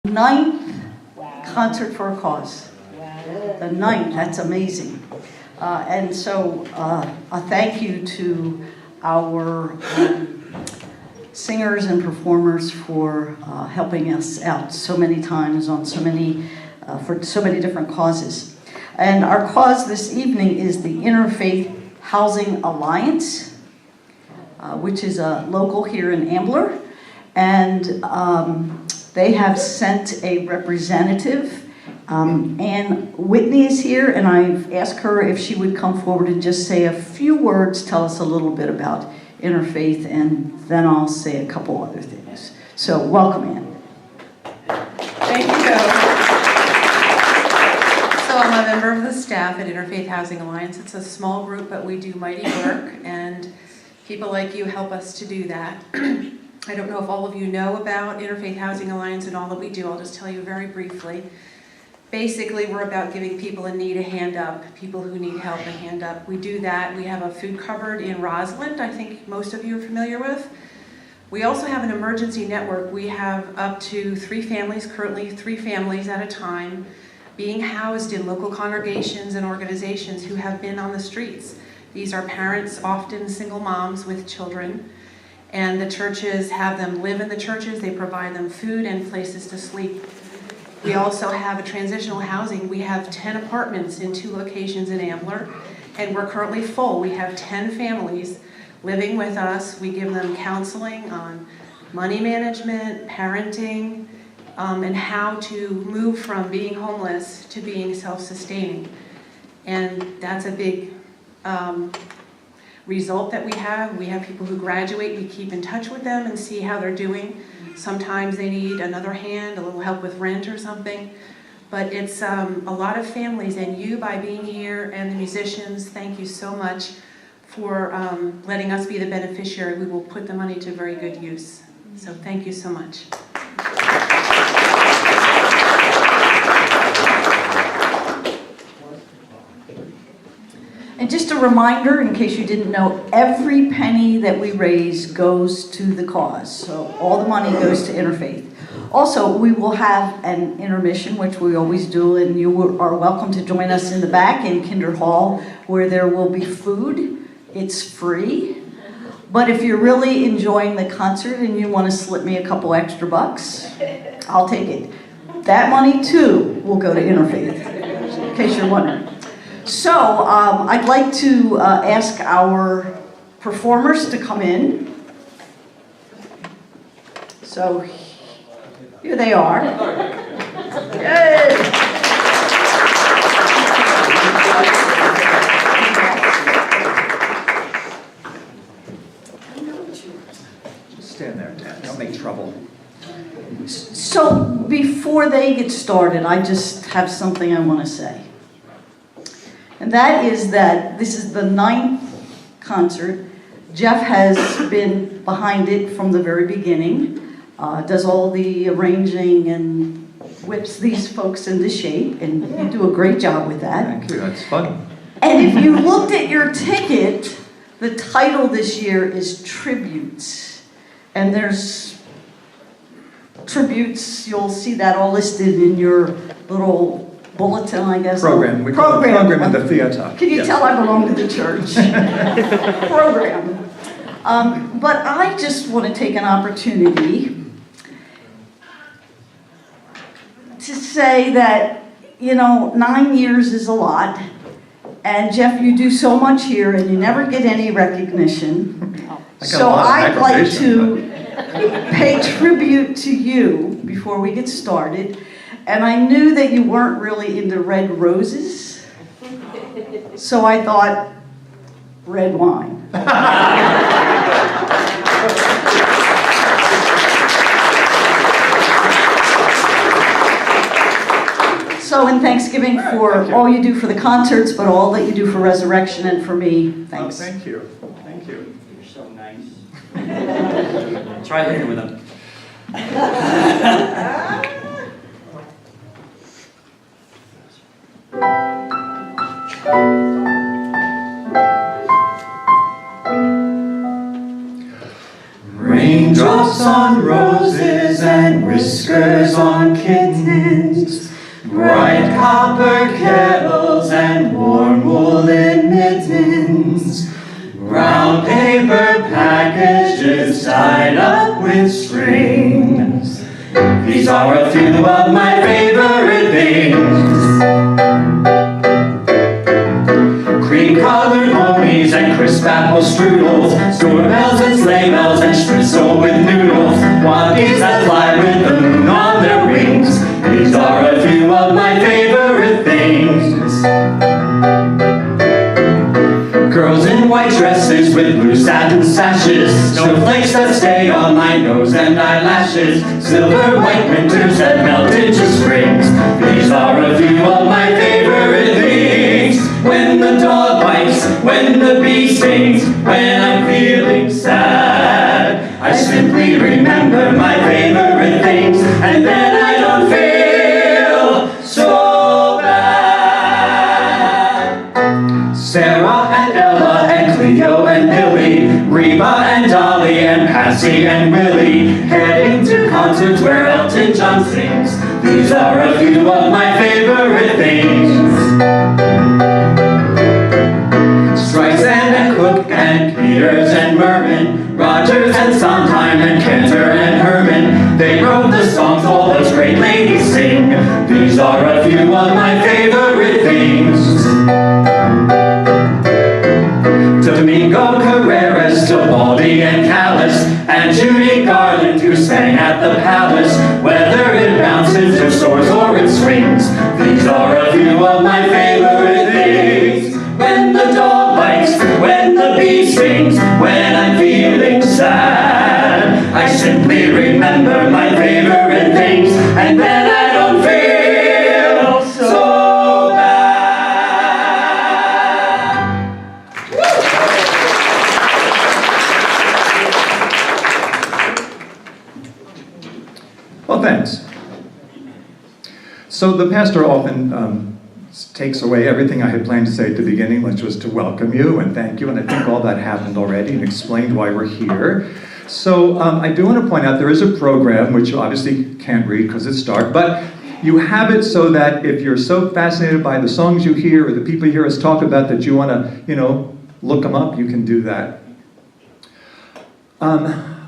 Ninth concert for a cause. The ninth, that's amazing. And so a thank you to our singers and performers for helping us out so many times on so many, for so many different causes. And our cause this evening is the Interfaith Housing Alliance, which is a local here in Ambler. And they have sent a representative. Ann Whitney is here, and I've asked her if she would come forward and just say a few words, tell us a little bit about interfaith, and then I'll say a couple other things. So, welcome, Ann. Thank you. So I'm a member of the staff at Interfaith Housing Alliance. It's a small group, but we do mighty work, and people like you help us to do that. I don't know if all of you know about Interfaith Housing Alliance and all that we do. I'll just tell you very briefly. Basically, we're about giving people in need a hand up, people who need help a hand up. We do that. We have a food cupboard in Roseland, I think most of you are familiar with. We also have an emergency network. We have up to 3 families, currently 3 families at a time, being housed in local congregations and organizations who have been on the streets. These are parents, often single moms with children. And the churches have them live in the churches. They provide them food and places to sleep. We also have a transitional housing. We have 10 apartments in 2 locations in Ambler, and we're currently full. We have 10 families living with us. We give them counseling on money management, parenting, and how to move from being homeless to being self-sustaining. And that's a big result that we have. We have people who graduate. We keep in touch with them and see how they're doing. Sometimes they need another hand, a little help with rent or something. But it's a lot of families, and you, by being here, and the musicians, thank you so much for letting us be the beneficiary. We will put the money to very good use. So thank you so much. And just a reminder, in case you didn't know, every penny that we raise goes to the cause. So all the money goes to Interfaith. Also, we will have an intermission, which we always do, and you are welcome to join us in the back in Kinder Hall, where there will be food. It's free. But if you're really enjoying the concert and you want to slip me a couple extra bucks, I'll take it. That money, too, will go to Interfaith, in case you're wondering. So, I'd like to ask our performers to come in. So, here they are. Yay! Just stand there, Dan. Don't make trouble. So, before they get started, I just have something I want to say. And that is that this is the 9th concert. Jeff has been behind it from the very beginning, does all the arranging and whips these folks into shape, and you do a great job with that. Thank you, that's fun. And if you looked at your ticket, the title this year is Tributes. And there's tributes, you'll see that all listed in your little bulletin, I guess. Program. We call it program in the theater. Can you tell I belong to the church? Program. But I just want to take an opportunity to say that, 9 years is a lot. And Jeff, you do so much here and you never get any recognition. So I'd like to pay tribute to you before we get started. And I knew that you weren't really into red roses, so I thought, red wine. So in Thanksgiving for all you do for the concerts, but all that you do for Resurrection and for me, thanks. Oh, thank you. Thank you. You're so nice. Try living with them. Raindrops on roses and whiskers on kittens, bright copper kettles and warm woolen mittens, brown paper packages tied up with strings. These are a few of my favorite things. Cream-colored ponies and crisp apple strudels, doorbells and sleigh bells and streusel with noodles, wannabes that fly with the moon on their wings. These are a few of my favorite things. Girls in white dresses with blue satin sashes, snowflakes that stay on my nose and eyelashes, silver white winters that melt into springs. These are a few of my favorite things. When the dog bites, when the bee stings, when I'm feeling sad, I simply remember my favorite things, and then I don't feel so bad. Sarah and Ella and Cleo and Billy, Reba and Dolly and Patsy and Willie, heading to concerts where Elton John sings. These are a few of my favorite things. Streisand and Cook and Peters and Merman, Rogers and Sondheim and Cantor and Herman, they wrote the songs all those great ladies sing. These are a few of my favorite things. Domingo Carreras, Tibaldi and Callis, and Judy Garland who sang at the Palace, whether it bounces or soars or it swings. These are a few of my favorite things. When the dog bites, when the bee stings, when I'm feeling sad, I simply remember my favorite things, and then I don't feel so bad. Well, thanks. So the pastor often takes away everything I had planned to say at the beginning, which was to welcome you and thank you, and I think all that happened already and explained why we're here. So I do want to point out there is a program, which you obviously can't read because it's dark, but you have it so that if you're so fascinated by the songs you hear or the people you hear us talk about that you want to, look them up, you can do that.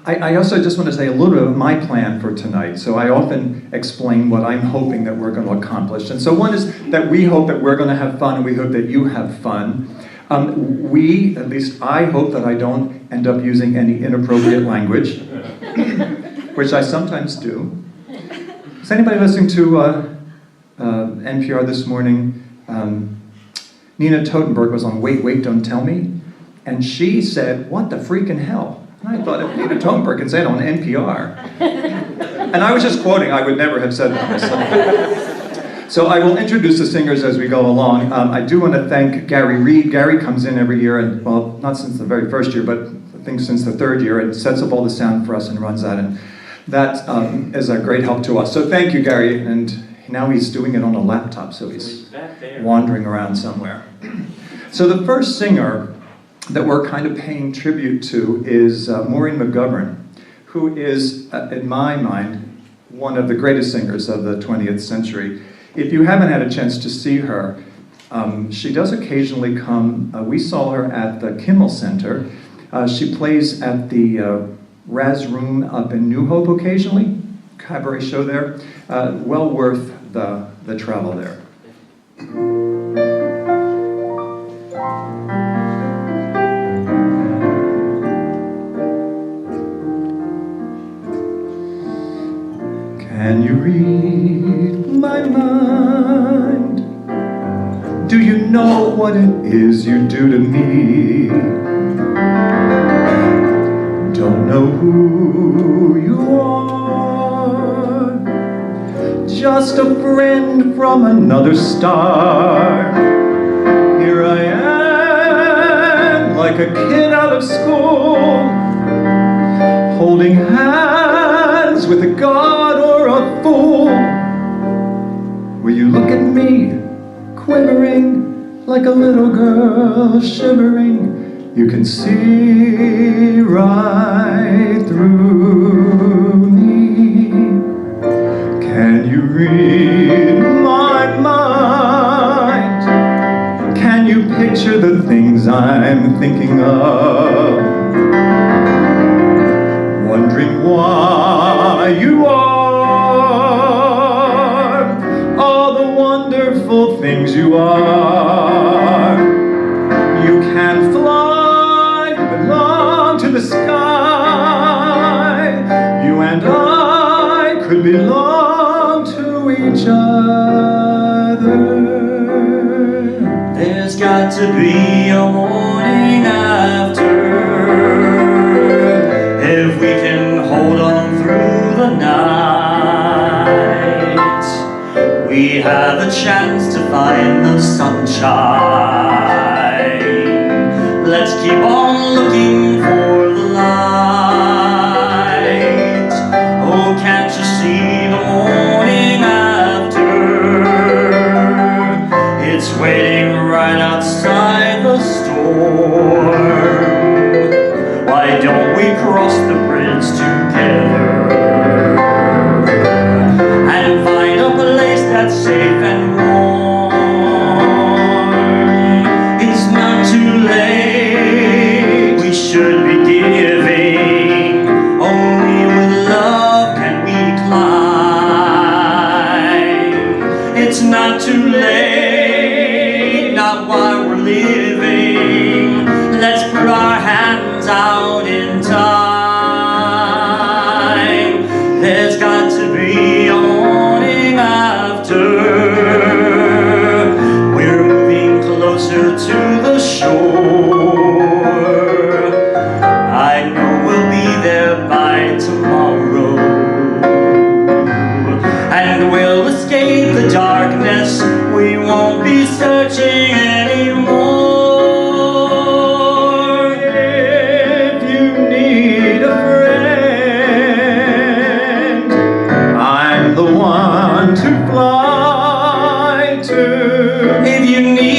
I also just want to say a little bit of my plan for tonight. So I often explain what I'm hoping that we're going to accomplish. And so one is that we hope that we're going to have fun, and we hope that you have fun. At least I hope that I don't end up using any inappropriate language, which I sometimes do. Is anybody listening to NPR this morning? Nina Totenberg was on Wait, Wait, Don't Tell Me, and she said, "What the freaking hell?" And I thought, if Nina Totenberg can say it on NPR. And I was just quoting, I would never have said that myself. So I will introduce the singers as we go along. I do want to thank Gary Reed. Gary comes in every year, and well, not since the very first year, but I think since the third year, and sets up all the sound for us and runs that. And that is a great help to us. So thank you, Gary. And now he's doing it on a laptop, so he's wandering around somewhere. So the first singer that we're kind of paying tribute to is Maureen McGovern, who is, in my mind, one of the greatest singers of the 20th century. If you haven't had a chance to see her, she does occasionally come. We saw her at the Kimmel Center. She plays at the Raz Room up in New Hope occasionally, cabaret show there. Well worth the travel there. Can you read my mind? Do you know what it is you do to me? Don't know who you are, just a friend from another star. Here I am, like a kid out of school, holding hands with a god or a fool. Will you look at me, quivering like a little girl shivering? You can see right through me. the sky. You and I could belong to each other. There's got to be a morning after. If we can hold on through the night, we have a chance to find the sunshine. Let's keep on looking for the light. Oh, can't you see the morning after? It's waiting right outside the store. Why don't we cross the bridge together and find a place that's safe and warm? It's not too late, we should be giving. Only with love can we climb. It's not too late, not while we're living. Let's put our hands out in time. There's got to be a morning after. We're moving closer to the shore. I know we'll be there by tomorrow, and we'll escape the darkness. We won't be searching anymore. If you need a friend, I'm the one to fly to. If you need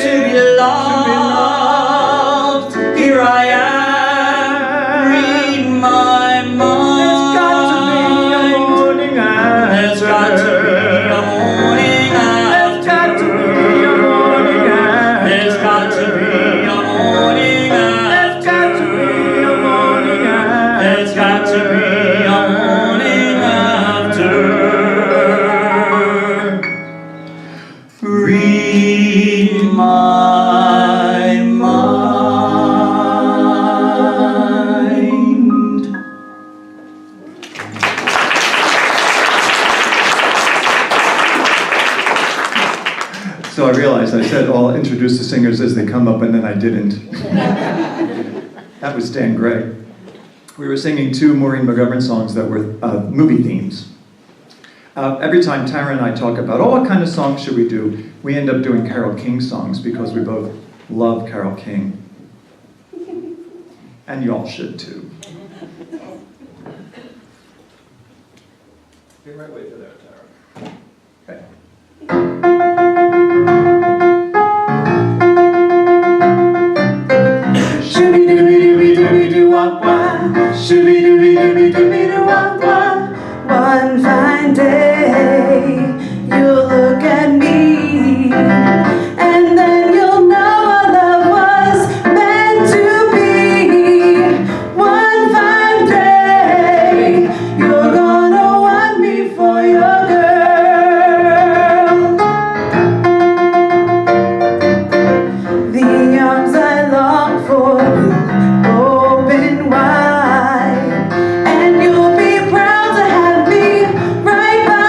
to be loved, here I am. Read my mind. There's got to be a morning after. There's got to be a morning There's got to be a after. morning after. There's got to be a morning There's got to be a morning after. after. There's got to be a morning after. Read my mind. So I realized I said, I'll introduce the singers as they come up, and then I didn't. That was Dan Gray. We were singing two Maureen McGovern songs that were movie themes. Every time Tara and I talk about, oh, what kind of songs should we do? We end up doing Carole King songs because we both love Carole King. And y'all should too. Get right way to there, Tara. Okay. Shooby-dooby-dooby-dooby-doo-wah-wah. Shooby-dooby-dooby-dooby-doo-wah-wah. One fine day, you'll look at me, and then you'll know our love was meant to be. One fine day, you're gonna want me for your girl. The arms I long for will open wide, and you'll be proud to have me right by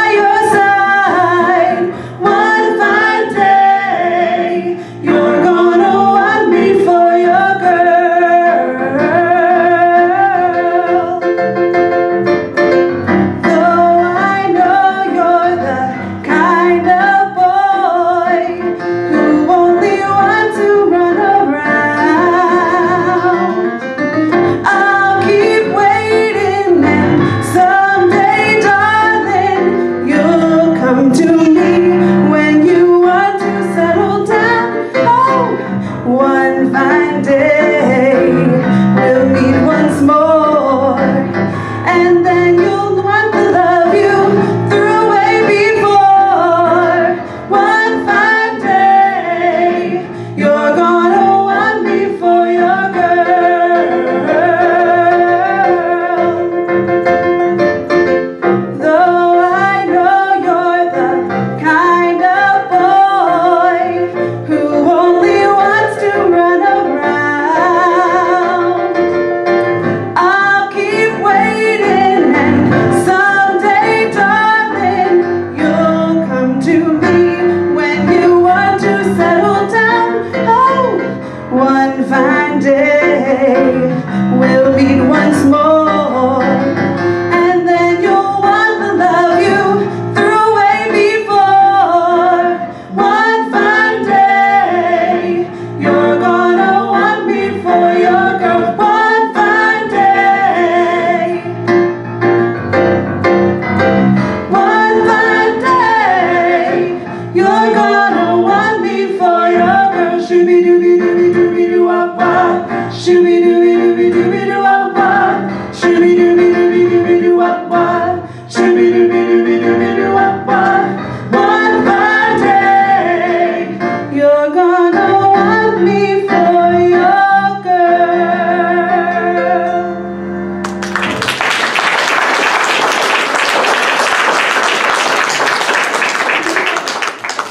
Shooby-dooby-dooby-dooby-doo-wop-wop. Shooby-dooby-dooby-dooby-doo-wop-wop. Shooby-dooby-dooby-dooby-doo-wop-wop. One fine day, you're gonna want me for your girl.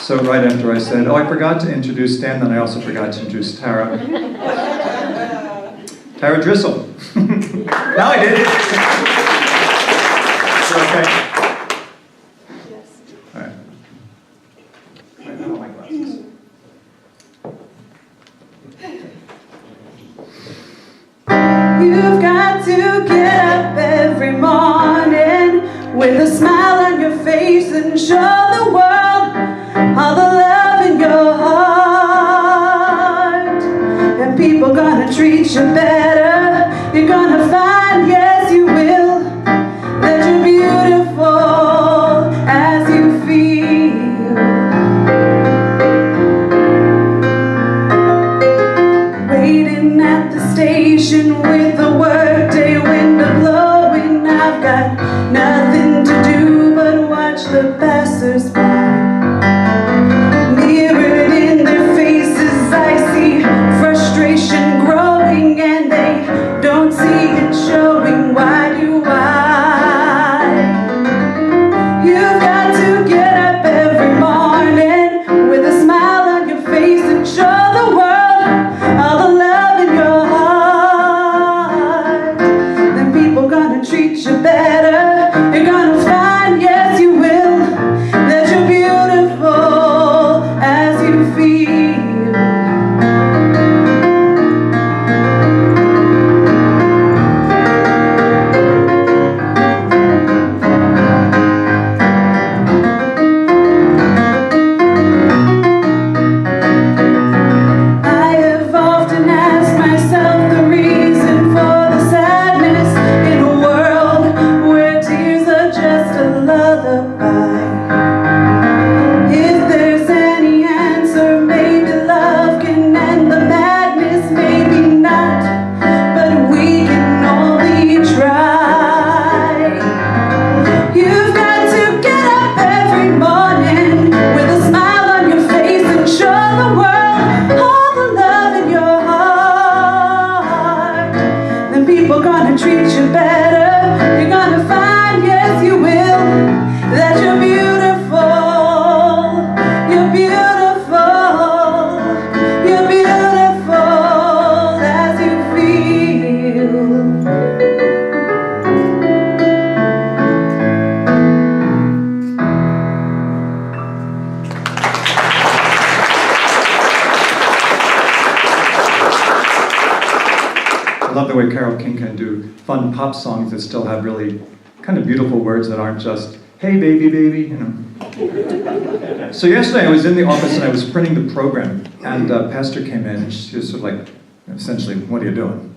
So right after I said, oh, I forgot to introduce Stan, then I also forgot to introduce Tara. Tara Drissel. No, I didn't. It's okay. Yes. All right. I have my glasses. You've got to get up every morning with a smile on your face and show the world all the love in your heart. And people gonna treat you better. You're gonna find, yes you will, that you're beautiful as you feel. Waiting at the station with the workday window blowing, I've got nothing to do but watch the passers-by. Mirrored in their faces, I see frustration growing, and they don't see it showing. Why do I? You've got to get up every morning with a smile on your face and show the world all the love in your heart. Then people gonna treat you better. You're gonna find, yes you will, that you're beautiful as you feel. I have often asked myself the reason for the sadness in a world where tears are just a lullaby. If there's any answer, maybe love can end the madness, maybe not, but we can only try. You've got to get up every morning with a smile on your face and show the world all the love in your heart. Then people gonna treat you better. You're gonna find, yes you will, that you're beautiful. You're beautiful. You're beautiful as you feel. I love the way Carole King can do fun pop songs that still have really kind of beautiful words that aren't just, hey baby, baby, you know. So yesterday I was in the office and I was printing the program, and Pastor came in and she was sort of like, essentially, what are you doing?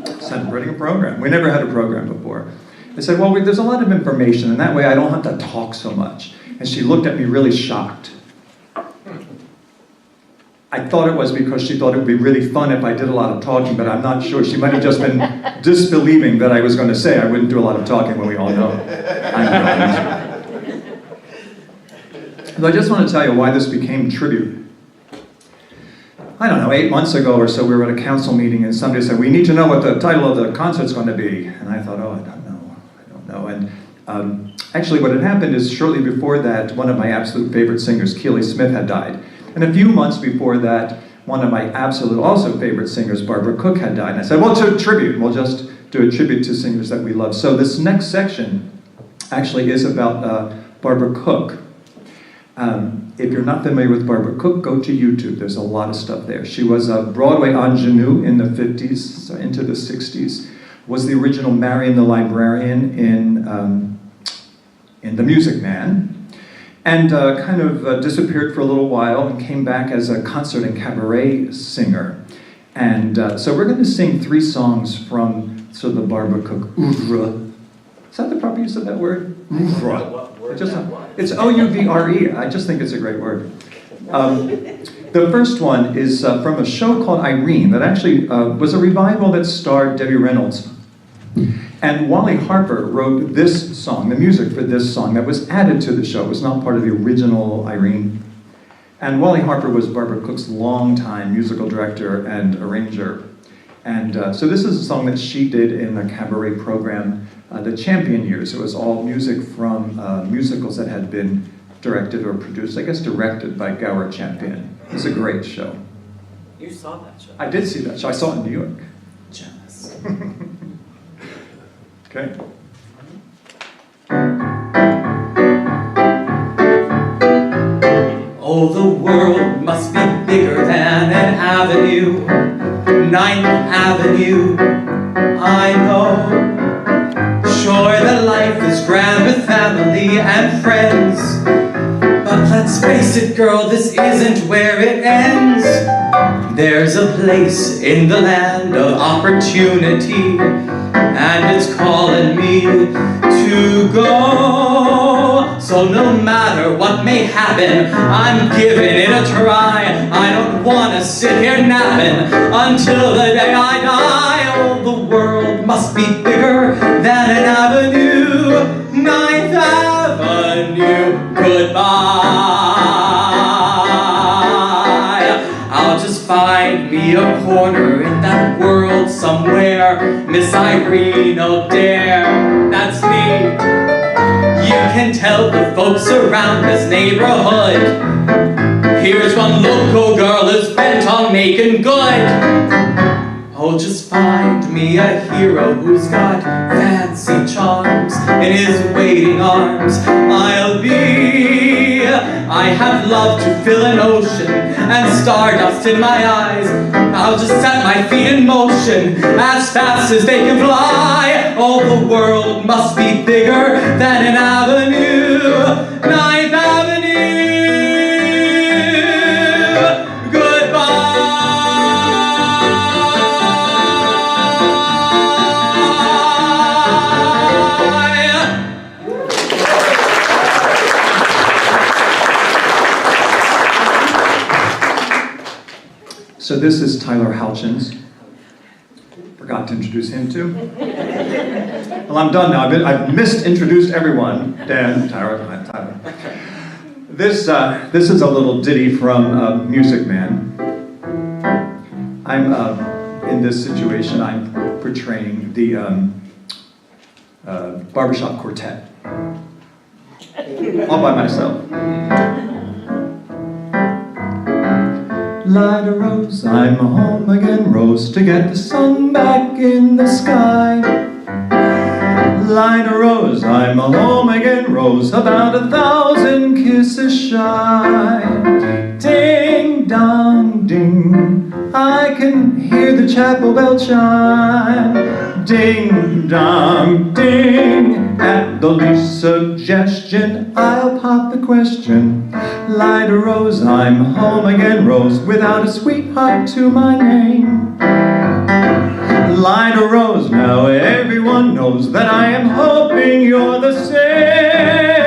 I said, I'm printing a program. We never had a program before. I said, well, there's a lot of information, and that way I don't have to talk so much. And she looked at me really shocked. I thought it was because she thought it would be really fun if I did a lot of talking, but I'm not sure. She might have just been disbelieving that I was going to say I wouldn't do a lot of talking when we all know I'm going to. But I just want to tell you why this became tribute. I don't know, 8 months ago or so, we were at a council meeting and somebody said, we need to know what the title of the concert's going to be. And I thought, oh, I don't know. And actually what had happened is shortly before that, one of my absolute favorite singers, Keely Smith, had died. And a few months before that, one of my absolute also favorite singers, Barbara Cook, had died. And I said, well, it's a tribute. We'll just do a tribute to singers that we love. So this next section actually is about Barbara Cook. If you're not familiar with Barbara Cook, go to YouTube. There's a lot of stuff there. She was a Broadway ingenue in the 50s, so into the 60s. Was the original Marion the Librarian in The Music Man. And kind of disappeared for a little while and came back as a concert and cabaret singer. And so we're going to sing 3 songs from sort of the Barbara Cook oeuvre. Is that the proper use of that word? Oeuvre. It's O-U-V-R-E. I just think it's a great word. The first one is from a show called Irene that actually was a revival that starred Debbie Reynolds. And Wally Harper wrote this song, the music for this song that was added to the show. It was not part of the original Irene. And Wally Harper was Barbara Cook's longtime musical director and arranger. And so this is a song that she did in the cabaret program, The Champion Years. It was all music from musicals that had been directed or produced, I guess directed by Youre Champion. It's a great show. You saw that show. I did see that show. I saw it in New York. Jealous. Okay. Oh, the world must be bigger than an avenue, 9th Avenue, I know. Sure that life is grand with family and friends, but let's face it, girl, this isn't where it ends. There's a place in the land of opportunity, and it's calling me to go. So no matter what may happen, I'm giving it a try. I don't want to sit here napping until the day I die. Oh, the world must be bigger than an avenue, 9th Avenue, goodbye. I'll just find me a corner in that world somewhere. Miss Irene, oh dare, that's me. You can tell the folks around this neighborhood, here's one local girl who's bent on making good. Oh, just find me a hero who's got fancy charms in his waiting arms. I have love to fill an ocean and stardust in my eyes. I'll just set my feet in motion as fast as they can fly. Oh, the world must be bigger than an avenue, 9th Avenue, goodbye. So this is Tyler Halchins. Forgot to introduce him too. Well, I'm done now. I've misintroduced everyone. Dan, Tyler. This is a little ditty from Music Man. I'm in this situation. I'm portraying the barbershop quartet, all by myself. Light a rose, I'm home again, rose, to get the sun back in the sky. Light a rose, I'm home again, rose, about 1,000 kisses shy. Ding dong ding, I can hear the chapel bell chime. Ding dong ding, at the least suggestion, I'll pop the question. Light a rose, I'm home again, rose, without a sweetheart to my name. Light a rose, now everyone knows that I am hoping you're the same.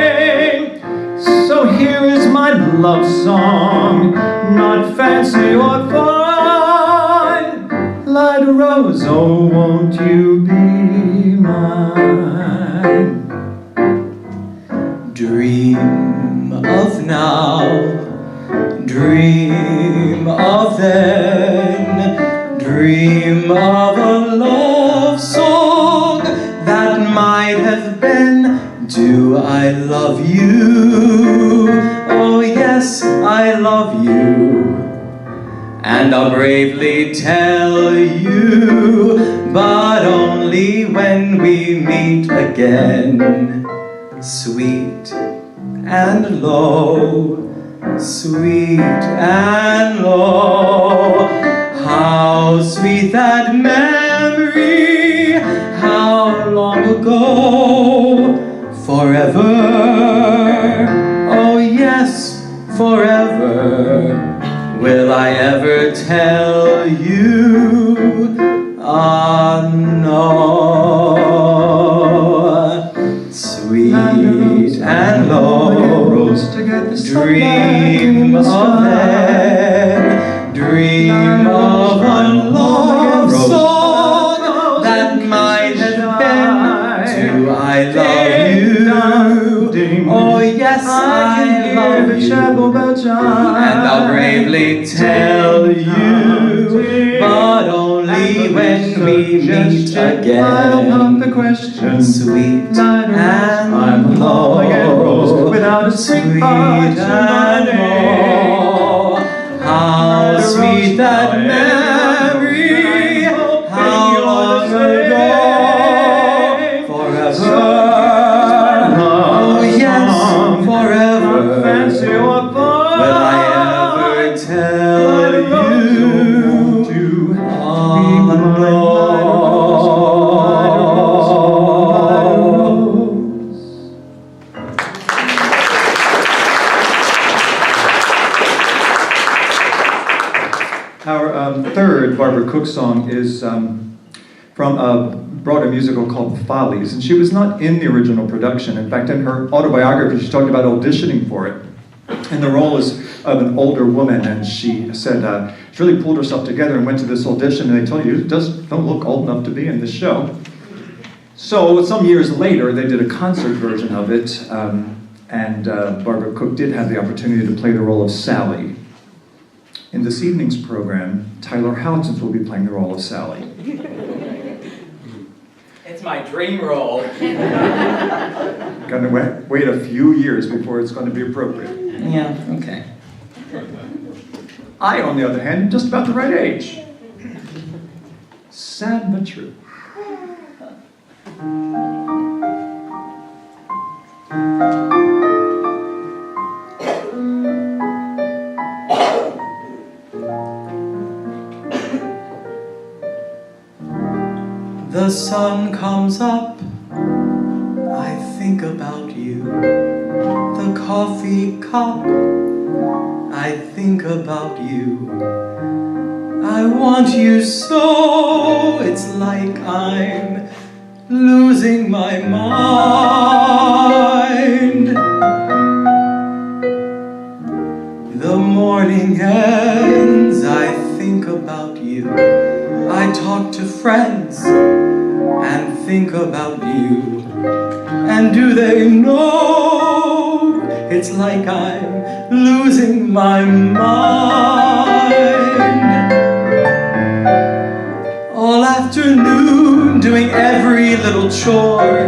So here is my love song, not fancy or fine. Light a rose, oh won't you be mine? Dream of now, dream of then, dream of a love song that might have been. Do I love you? Oh yes, I love you. And I'll bravely tell you, but only when we meet again. Sweet and low, sweet and low. How sweet that memory, how long ago. Forever, oh yes, forever. Will I ever tell you? Ah, no. Sweet and low, dream of that. and I'll bravely tell you, but only when we meet again. The question, Sweet and low, without a sweet and low. How sweet that memory, how long ago, forever. Oh yes, forever. Will I ever tell you on Our third Barbara Cook song is from a broader musical called Follies, and she was not in the original production. In fact, in her autobiography, she talked about auditioning for it. And the role is of an older woman, and she said she really pulled herself together and went to this audition, and they told you don't look old enough to be in this show. So some years later, they did a concert version of it, and Barbara Cook did have the opportunity to play the role of Sally. In this evening's program, Tyler Houghton will be playing the role of Sally. It's my dream role. Gonna wait a few years before it's going to be appropriate. Yeah, okay. I, on the other hand, am just about the right age. Sad but true. The sun comes up, I think about you. The coffee cup, I think about you. I want you so, it's like I'm losing my mind. The morning ends, I think about you. I talk to friends and think about you. And do they know it's like I'm losing my mind? All afternoon doing every little chore,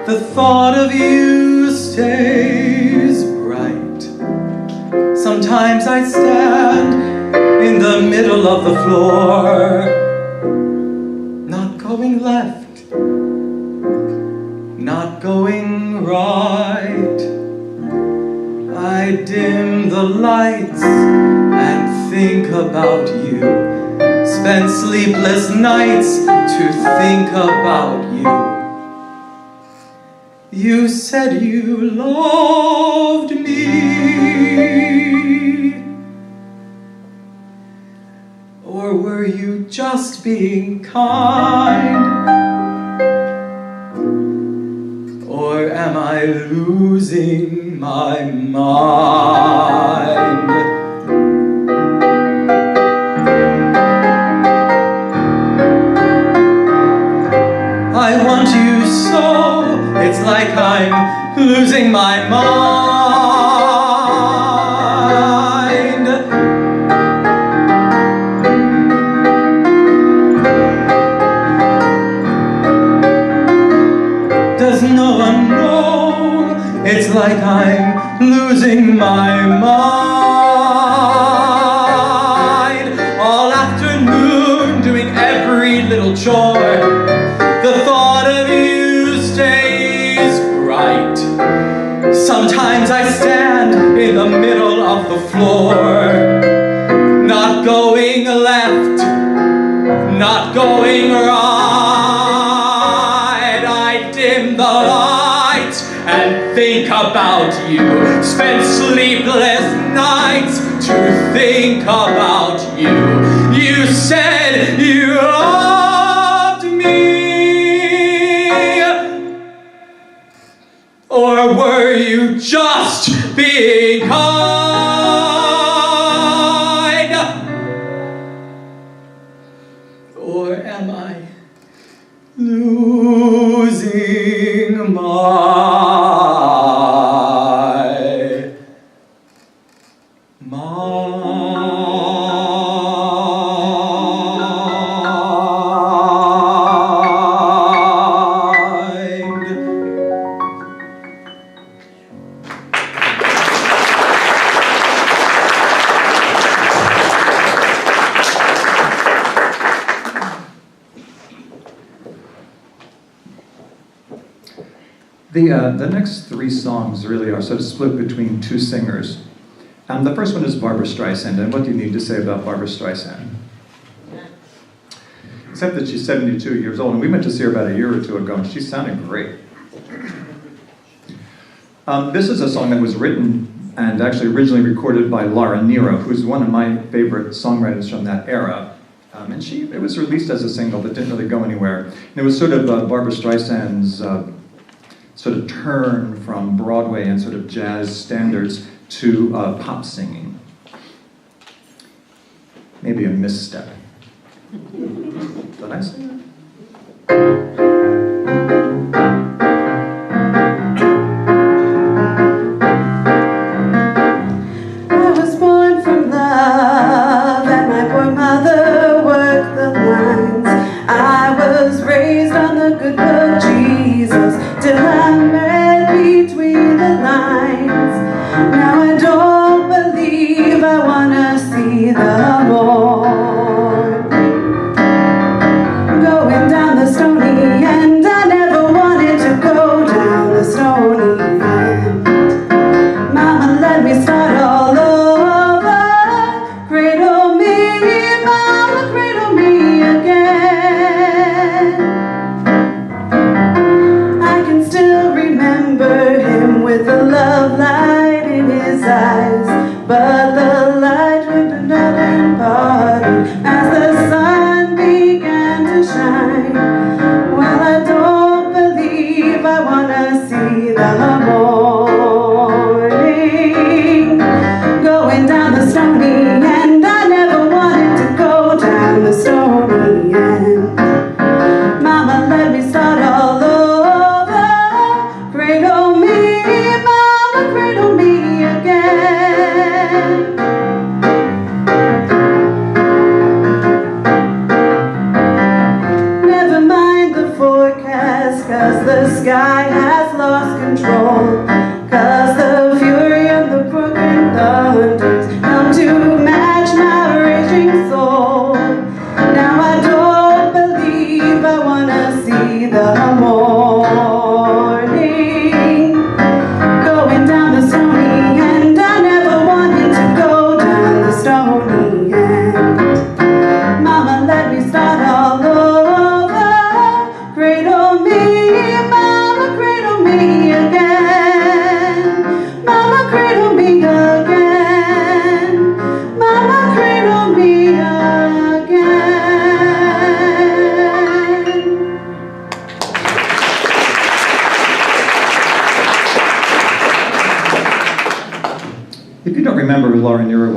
the thought of you stays bright. Sometimes I stand in the middle of the floor, not going left, not going right. I dim the lights and think about you, spend sleepless nights to think about you. You said you loved me, or were you just being kind? Or am I losing my mind? I want you so, it's like I'm losing my mind. Does no one know it's like I'm losing my mind? All afternoon doing every little chore, the thought of you stays bright. Sometimes I stand in the middle of the floor, not going left, not going right. I dim the lights and think about you, spend sleepless nights to think about you. You said you loved me, or were you just being kind? Or am I losing my The next three songs really are sort of split between two singers. The first one is Barbra Streisand, and what do you need to say about Barbra Streisand? Except that she's 72 years old, and we went to see her about a year or two ago, and she sounded great. This is a song that was written and actually originally recorded by Laura Nyro, who's one of my favorite songwriters from that era. And it was released as a single, but didn't really go anywhere. And it was sort of Barbra Streisand's sort of turn from Broadway and sort of jazz standards to pop singing. Maybe a misstep. Did I say that?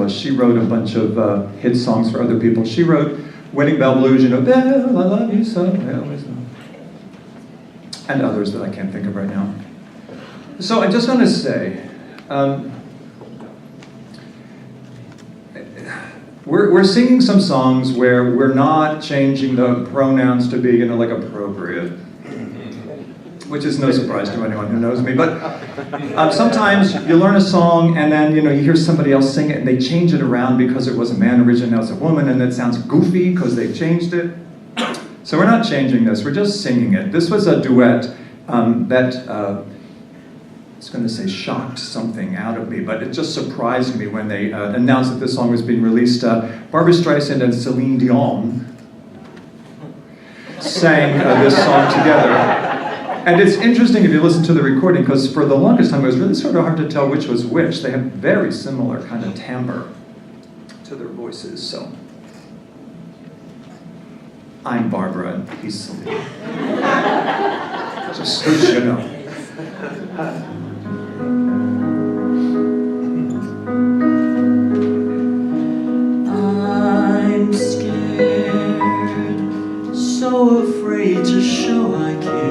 She wrote a bunch of hit songs for other people. She wrote Wedding Bell Blues, you know, Belle, I love you so, and others that I can't think of right now. So I just want to say, we're singing some songs where we're not changing the pronouns to be, you know, like appropriate, which is no surprise to anyone who knows me. But sometimes you learn a song and then, you know, you hear somebody else sing it and they change it around because it was a man originally, now it's a woman, and it sounds goofy because they changed it. So we're not changing this, we're just singing it. This was a duet that, I was going to say shocked something out of me, but it just surprised me when they announced that this song was being released. Barbra Streisand and Celine Dion sang this song together. And it's interesting if you listen to the recording, because for the longest time it was really sort of hard to tell which was which. They have very similar kind of timbre to their voices, so. I'm Barbara and he's Celine. Just so you know. I'm scared, so afraid to show I care.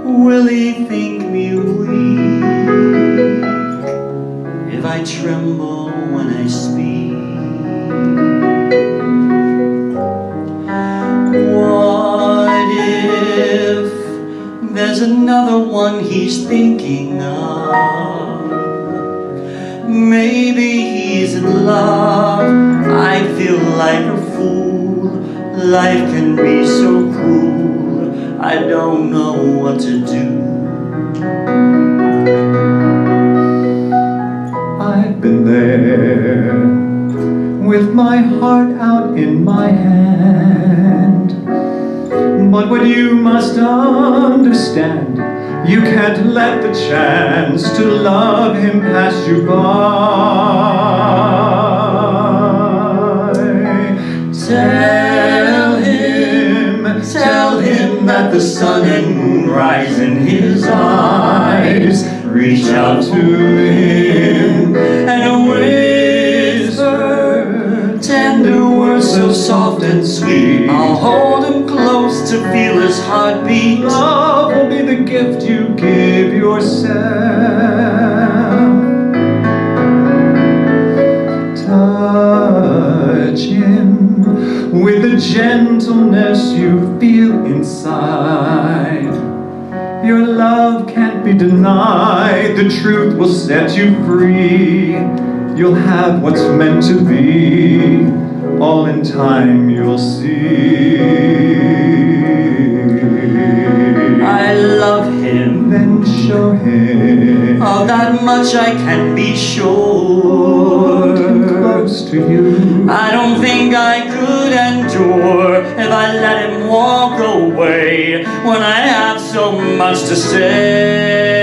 Will he think me weak if I tremble when I speak? What if there's another one he's thinking of? Maybe he's in love. I feel like a fool. Life can be so cruel. I don't know what to do. I've been there with my heart out in my hand. But what you must understand, you can't let the chance to love him pass you by. Tell him that the sun and moon rise in his eyes. Reach out to him and whisper tender words so soft and sweet. I'll hold him close to feel his heartbeat. Love will be the gift you give yourself. Touch him with the gentleness you feel inside. Your love can't be denied. The truth will set you free. You'll have what's meant to be. All in time you'll see. I love him. Then show him. Of that much I can be sure. Hold him close to you. I don't think I could endure if I let him walk away when I have so much to say.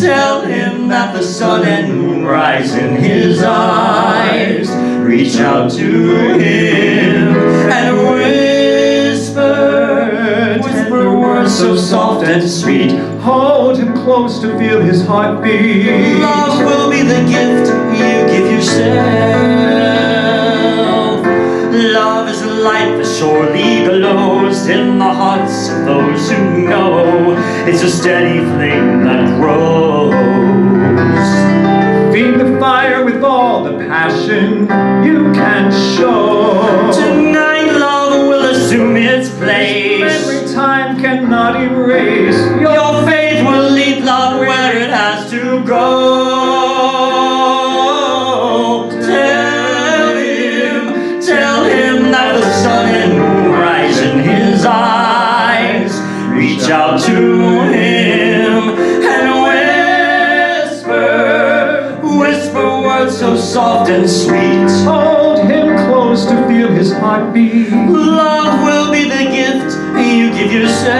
Tell him that the sun and moon rise in his eyes. Reach out to him and whisper words so soft and sweet. Hold him close to feel his heartbeat. Love will be the gift you give yourself. Love is a light that surely glows in the hearts of those who know. It's a steady flame that grows. Feed the fire with all the passion you can show. Tonight love will assume its place. Every time cannot erase. Your faith will lead love where it has to go. Tell him that the sun and moon rise in his eyes. Reach out to him and whisper words so soft and sweet. Hold him close to feel his heartbeat. Love will be the gift you give yourself.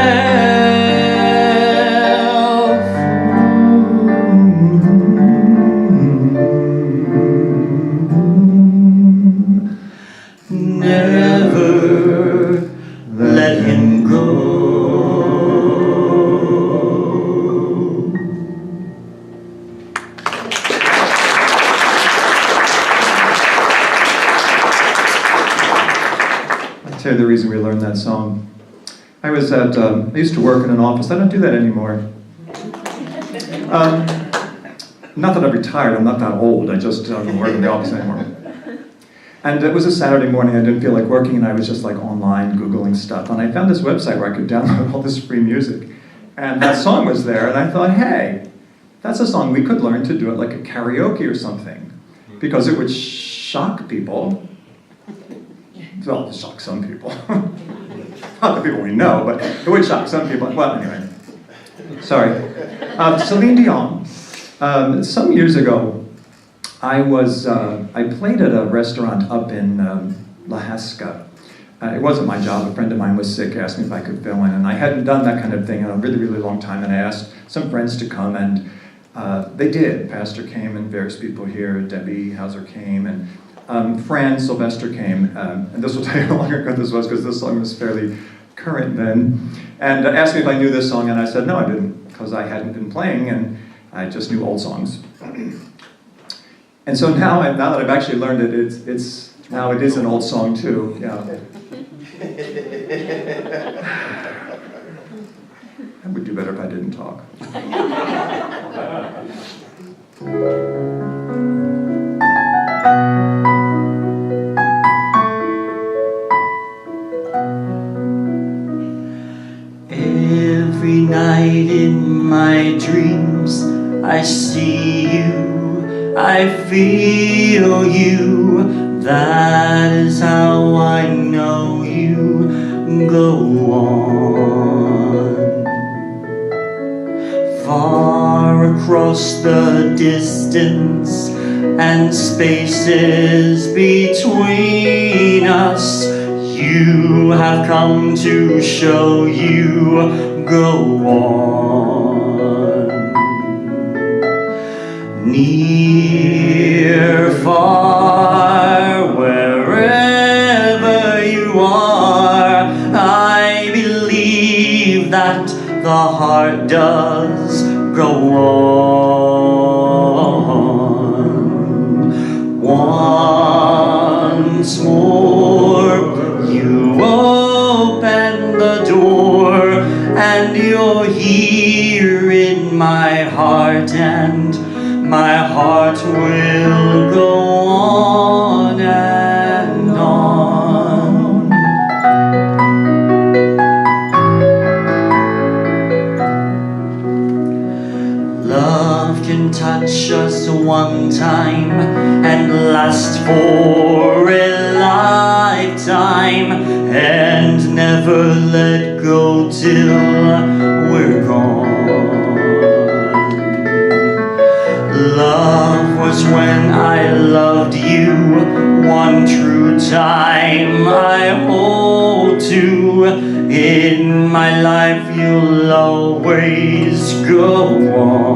Never let him go. I'll tell you the reason we learned that song. I used to work in an office. I don't do that anymore. Not that I'm retired, I'm not that old. I just don't work in the office anymore. And it was a Saturday morning, I didn't feel like working, and I was just like online Googling stuff. And I found this website where I could download all this free music. And that song was there, and I thought, hey, that's a song we could learn to do it like a karaoke or something. Because it would shock people. Well, shock some people. Not the people we know, but it would shock some people. Well, anyway. Sorry. Celine Dion. Some years ago, I played at a restaurant up in La Haska. It wasn't my job. A friend of mine was sick, asked me if I could fill in, and I hadn't done that kind of thing in a really, really long time, and I asked some friends to come, and they did. Pastor came, and various people here, Debbie Hauser came, and Fran Sylvester came, and this will tell you how long ago this was, because this song was fairly current then, and asked me if I knew this song, and I said no, I didn't, because I hadn't been playing, and I just knew old songs. And so now that I've actually learned it, now it is an old song too. Yeah. I would do better if I didn't talk. Every night in my dreams I see you, I feel you. That is how I know you go on. Far across the distance and spaces between us, you have come to show you go on. Near, far, wherever you are, I believe that the heart does go on. Once more, you open the door, and you're here in my heart, and my heart will go on and on. Love can touch us one time and last for a lifetime, and never let go till we're gone. Love was when I loved you one true time. I hold to in my life, you'll always go on.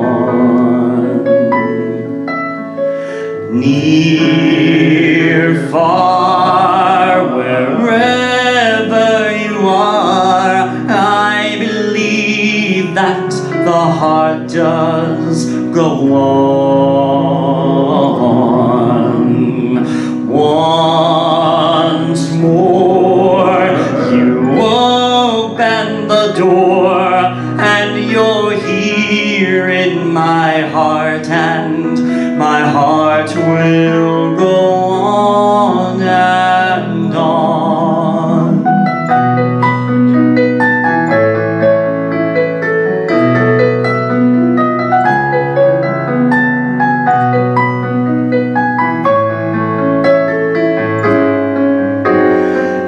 Near, far, wherever you are, I believe that the heart does go on. Once more, you open the door, and you're here in my heart, and my heart will go on and on.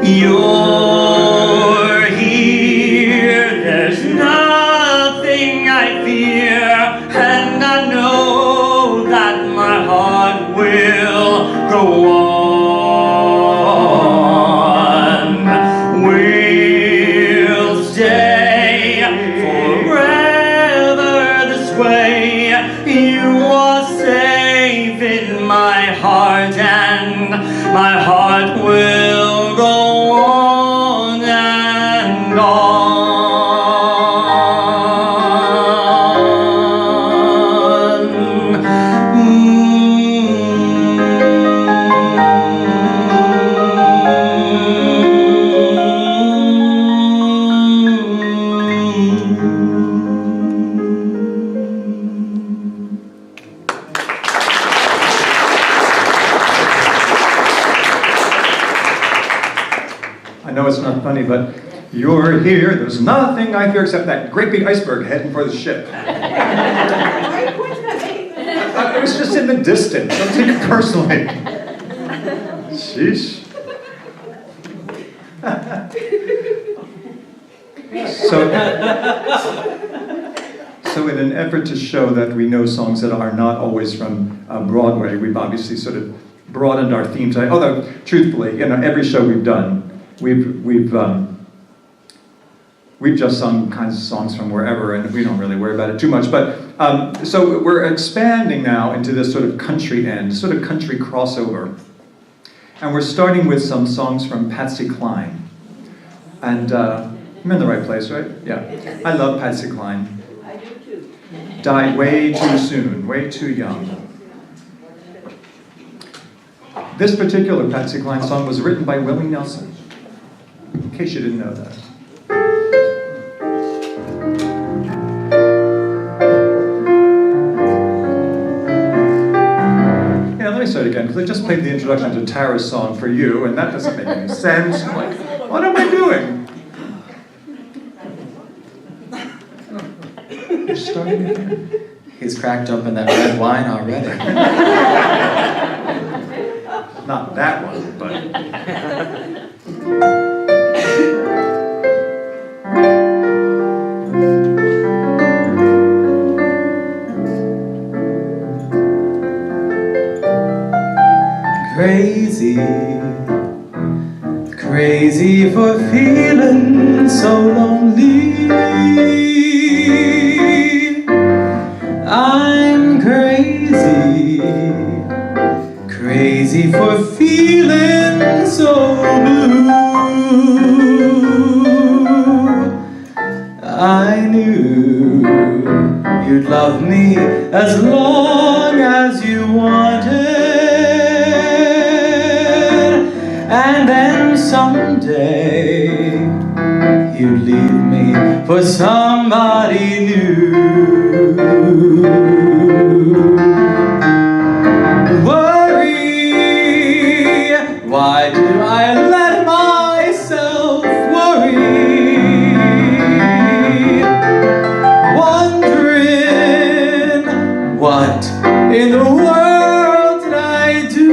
You're here, there's nothing I fear, and I know that my heart will go on. We'll stay forever this way. You are safe in my heart, and my heart will go on and on. I know it's not funny, but you're here. There's nothing I fear except that great big iceberg heading for the ship. It was just in the distance. Don't take it personally. Sheesh. So in an effort to show that we know songs that are not always from Broadway, we've obviously sort of broadened our theme today. Although, truthfully, you know, every show we've done, we've just sung kinds of songs from wherever, and we don't really worry about it too much. But so we're expanding now into this sort of country end, sort of country crossover, and we're starting with some songs from Patsy Cline. And I'm in the right place, right? Yeah. I love Patsy Cline. I do too. Died way too soon, way too young. This particular Patsy Cline song was written by Willie Nelson, in case you didn't know that. Yeah, let me start again, because I just played the introduction to Tara's song for you, and that doesn't make any sense. I'm like, what am I doing? You're starting again. He's cracked open that red wine already. Not that one. crazy, crazy for feeling so lonely. I'm crazy, crazy for feeling so blue. I knew you'd love me as long as you wanted, and then someday you'd leave me for somebody new. Worry, why do I let myself worry? Wondering what in the world did I do?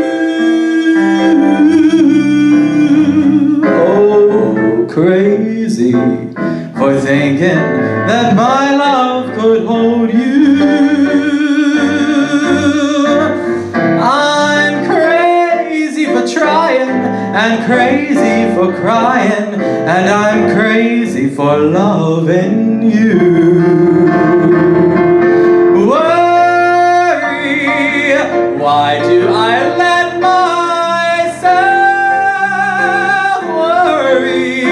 Oh, crazy for thinking that my love could hold you. I'm crazy for trying and crazy for crying, and I'm crazy for loving you. Worry, why do I let myself worry?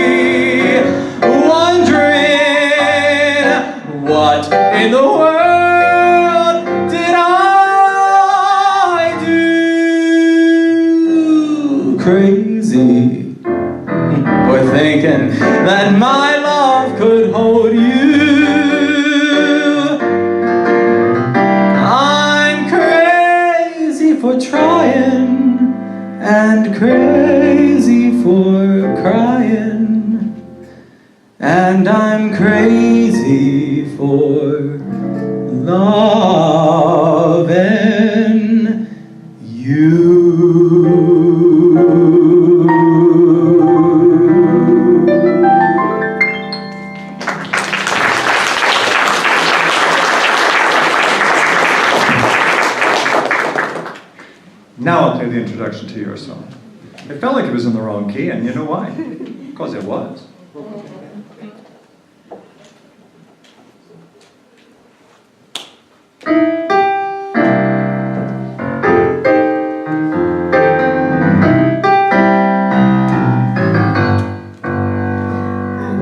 Wondering what in the world did I do? Crazy for thinking that my love could hold you. I'm crazy for trying and crazy for crying, and I'm crazy for loving you. Now I'll play the introduction to your song. It felt like it was in the wrong key, and you know why? Because it was. I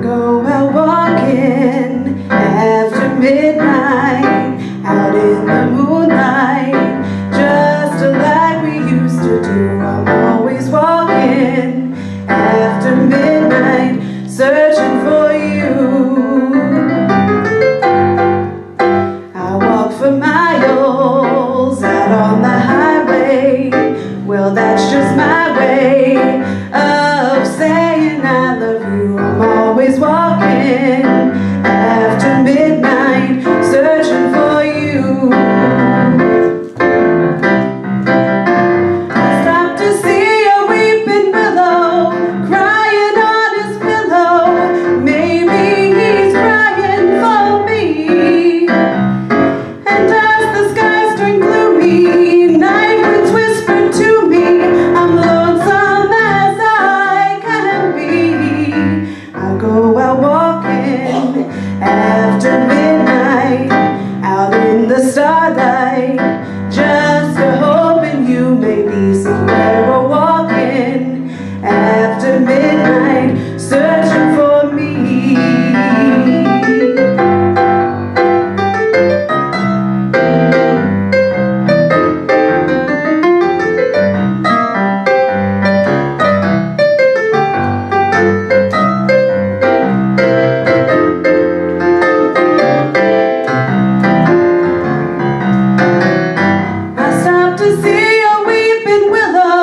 go out walking after midnight, out in the moonlight, just like we used to do. I'm always walking after midnight, searching for you. I walk for miles out on the highway. Well, that's just my way of saying I love you. I'm always walking after midnight, searching for you. I stopped to see a weeping willow crying on his pillow. Maybe he's crying for me. And as the skies turn gloomy, night winds whisper to me, I'm lonesome as I can be. I go out walking after midnight, out in the starlight, just hoping you may be somewhere or walking after midnight, searching for me. I stopped to see a weeping willow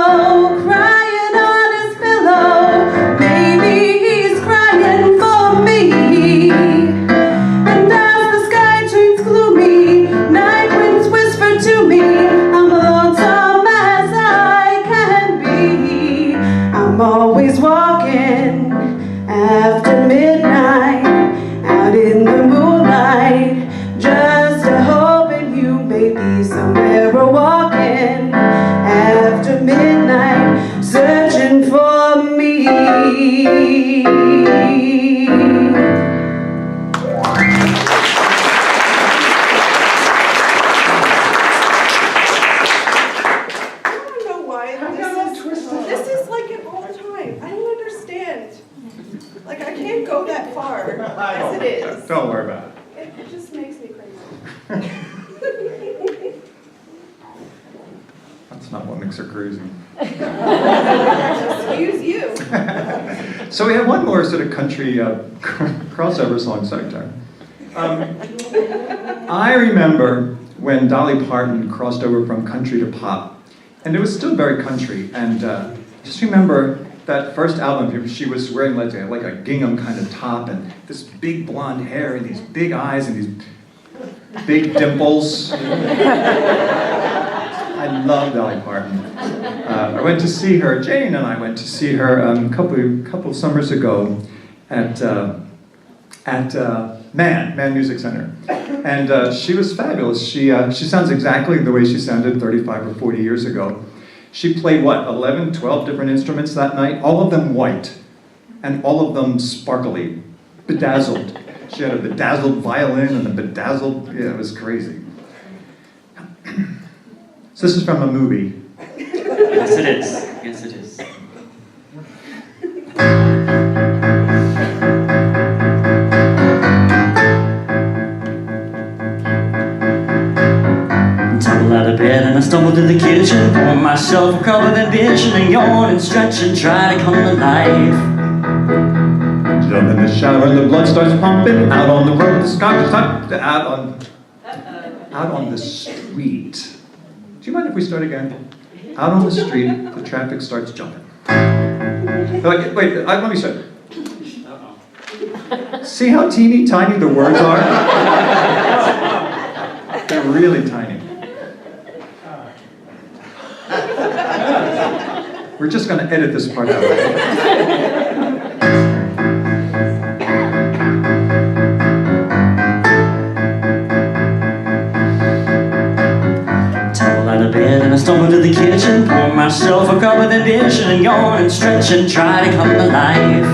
not what makes her crazy. Excuse you. So we have one more sort of country crossover song sector. I remember when Dolly Parton crossed over from country to pop, and it was still very country. And just remember that first album, she was wearing like a gingham kind of top, and this big blonde hair, and these big eyes, and these big dimples. I love Dolly Parton. I went to see her, Jane and I went to see her a couple summers ago at Man Music Center. And she was fabulous. She sounds exactly the way she sounded 35 or 40 years ago. She played, 11, 12 different instruments that night, all of them white, and all of them sparkly, bedazzled. She had a bedazzled violin and a bedazzled, it was crazy. So this is from a movie. Yes, it is. Yes, it is. Tumble out of bed and I stumble to the kitchen, pour myself a cup of ambition and yawn and stretch and try to come to life. Jump in the shower and the blood starts pumping. Out on the road, the sky starts out on the street. Do you mind if we start again? Out on the street, the traffic starts jumping. Wait, let me start. See how teeny tiny the words are? They're really tiny. We're just going to edit this part out. And I stumble to the kitchen, pour myself a cup of ambition and yawn and stretch and try to come to life.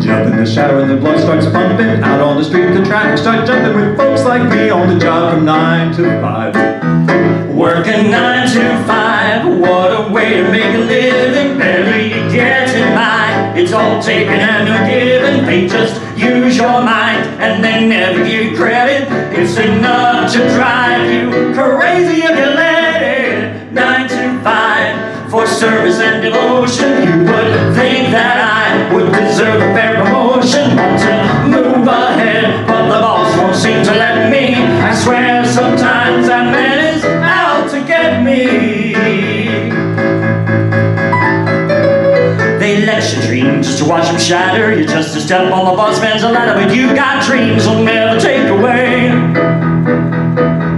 Jump in the shower and the blood starts pumping. Out on the street, the traffic starts jumping with folks like me on the job from 9 to 5. Working 9 to 5, what a way to make a living. Barely getting by, it's all taken and no giving. They just use your mind and they never give you credit. It's enough to drive you crazy if you let it. 9 to 5 for service and devotion. You would think that I would deserve a fair promotion. Want to move ahead, but the boss won't seem to let me. I swear sometimes that man is out to get me. They let your dreams just to watch them shatter. You're just a step on the boss man's ladder, but you got dreams will never take away.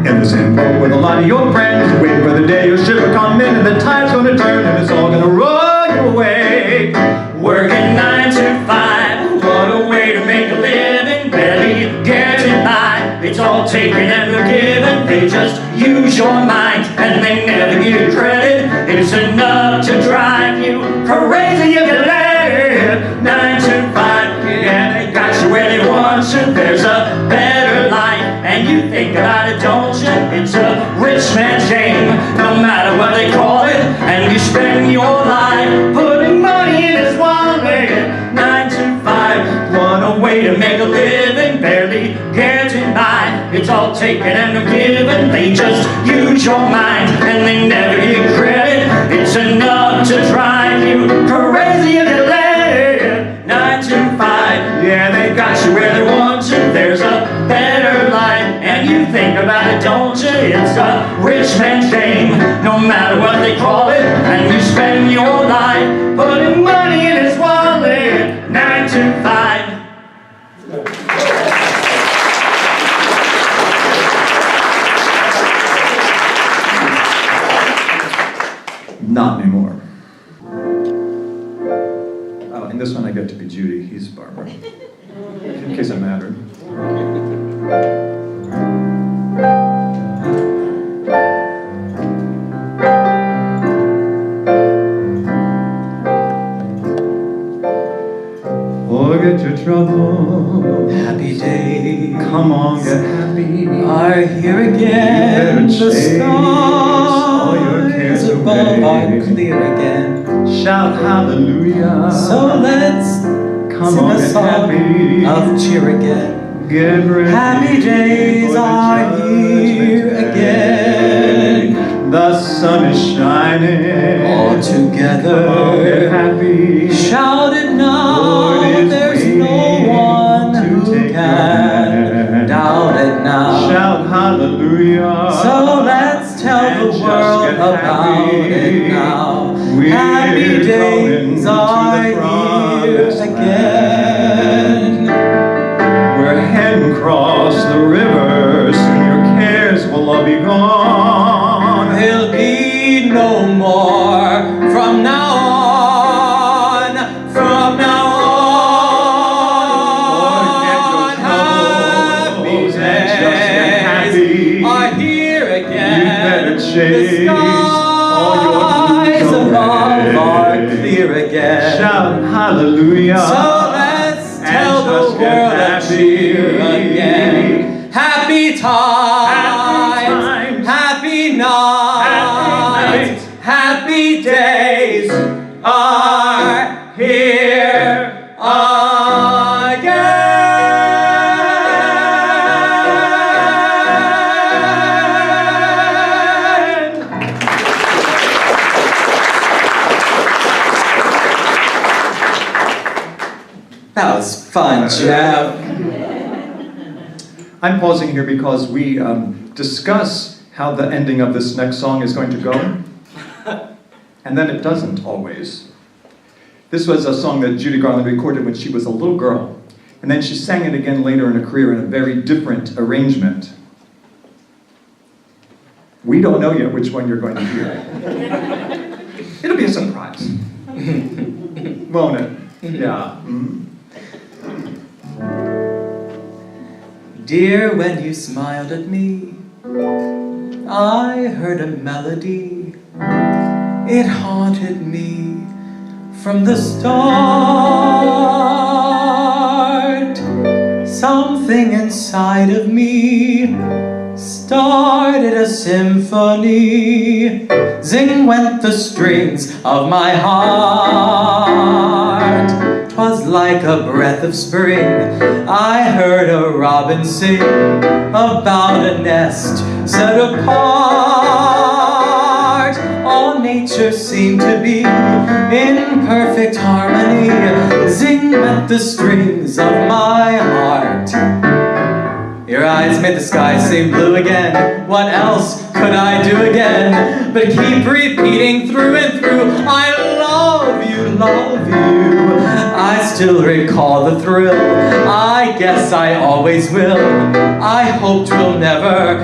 In the same boat with a lot of your friends, waiting for the day your ship will come in and the tide's gonna turn and it's all gonna roll you away. Working 9 to 5, what a way to make a living. Barely getting by, it's all taken and no given. They just use your mind and they never give you credit. It's enough to drive you crazy if you let it. 9 to 5, yeah, they got you where they want you. There's a better life and you think about it, don't you? It's a rich man's game, no matter what they call it. And you spend your life putting money in his wallet. 9 to 5, what a way to make a living. Barely getting by, it's all taken and no given. They just use your mind and they never give you credit. It's enough to drive you crazy if you let it. 9 to 5, yeah, they got you where they want you. There's a better life and you think about it, don't you? It's a rich man's game, no matter what they call it. And you spend your life putting money in his wallet. 9 to 5. Not anymore. Oh, and this one I get to be Judy, he's Barbara. In case it mattered. Forget your trouble. Happy days Come on, get happy. are here again. You better The chase all your cares skies above away. are clear again. Shout hallelujah. So let's Come sing on, a get song happy. of cheer again. Get ready. Happy days for the are here judgment again. day. The sun is shining. All together, we're happy. shout it now. Lord, There's no one who can doubt it now. Shout hallelujah. So let's tell and the world about happy. it now. We're Happy days going are to the here promised again. We're heading across the river. Soon your cares will all be gone. There'll be no more from now on. From now on, happy days are here again. You better chase the all your skies blues above are away. clear again. Shout hallelujah. So let's tell the just get world a cheer happy. again. Happy times, happy nights, happy days are here again. That was fun, Jeff. I'm pausing here because we discuss how the ending of this next song is going to go, and then it doesn't always. This was a song that Judy Garland recorded when she was a little girl, and then she sang it again later in her career in a very different arrangement. We don't know yet which one you're going to hear. It'll be a surprise. Won't it? Yeah. Mm. Dear, when you smiled at me, I heard a melody. It haunted me from the start. Something inside of me started a symphony. Zing went the strings of my heart. 'Twas like a breath of spring. I heard a robin sing about a nest set apart. All nature seemed to be in perfect harmony. Zing went the strings of my heart. Your eyes made the sky seem blue again. What else could I do again but keep repeating through and through, I love you, love you. I still recall the thrill. I guess I always will. I hope 'twill never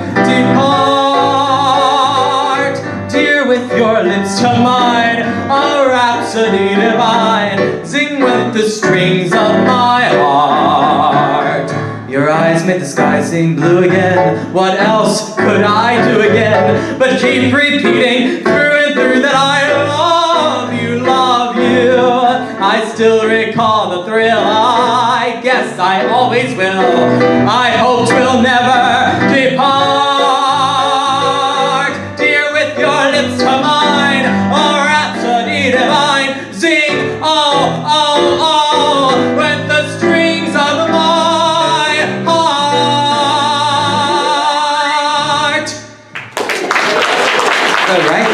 depart. Dear, with your lips to mine, a rhapsody divine. Zing with the strings of my heart. Your eyes made the sky seem blue again. What else could I do again but keep repeating through and through that I love you, love you. I still recall the thrill. I guess I always will. I hope 'twill never depart. Dear, with your lips to mine, a rhapsody divine. Zing, oh, oh, oh, with the strings of my heart. Good, right?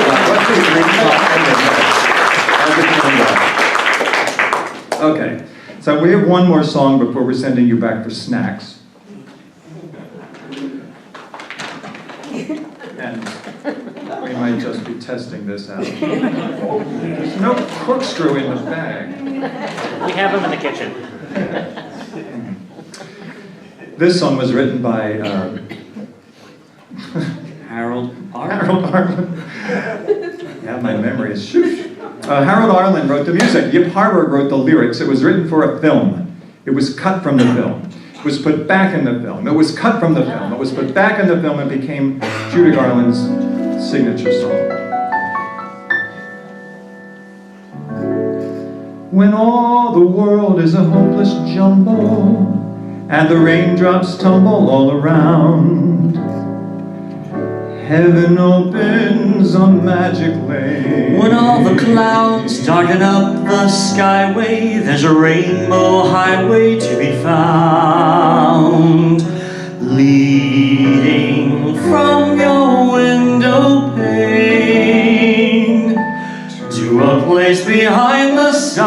Okay, so we have one more song before we're sending you back for snacks. And we might just be testing this out. There's no corkscrew in the bag. We have them in the kitchen. This song was written by Harold Harold Arlen. Yeah, my memory is shoosh. Harold Arlen wrote the music. Yip Harburg wrote the lyrics. It was written for a film. It was cut from the film. It was put back in the film. It was cut from the film. It was put back in the film and became Judy Garland's signature song. When all the world is a hopeless jumble and the raindrops tumble all around, heaven opens a magic lane. When all the clouds darken up the skyway, there's a rainbow highway to be found. leading from your window pane to a place behind the sun,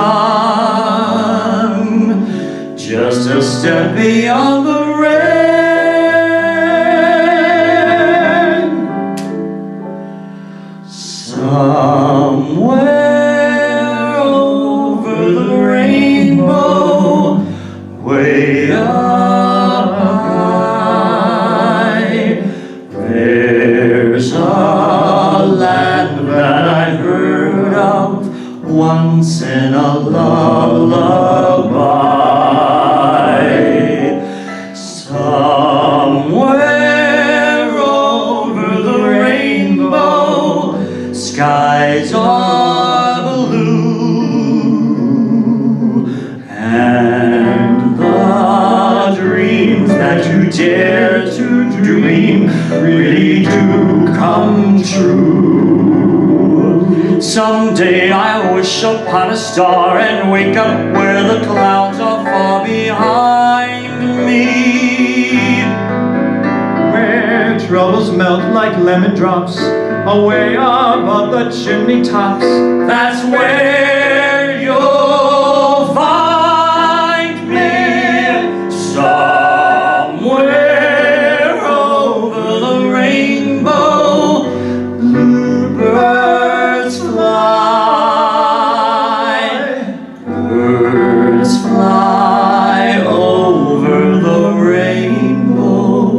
just a step beyond the rain. Somewhere over the rainbow, way up high, there's a land that I heard of once in a lullaby. Somewhere over the rainbow, skies are blue, and the dreams that you dare to dream really do come true. Someday I wish upon a star and wake up where the clouds are far behind me, Where troubles melt like lemon drops away above the chimney tops. That's where you'll find me. Somewhere over the rainbow, bluebirds fly. Birds fly over the rainbow.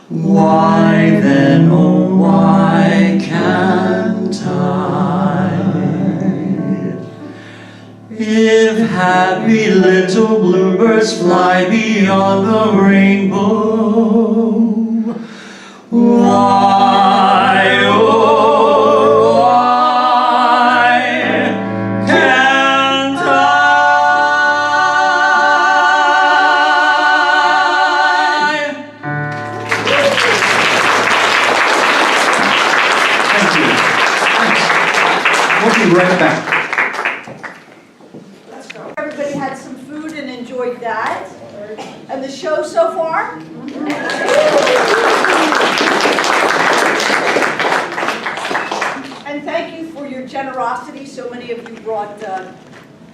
Why then, oh why can't I? If happy little bluebirds fly beyond the rainbow, why, oh why can't I? Thank you. Thanks. We'll be right back. Everybody had some food and enjoyed that. And the show so far? And thank you for your generosity. So many of you brought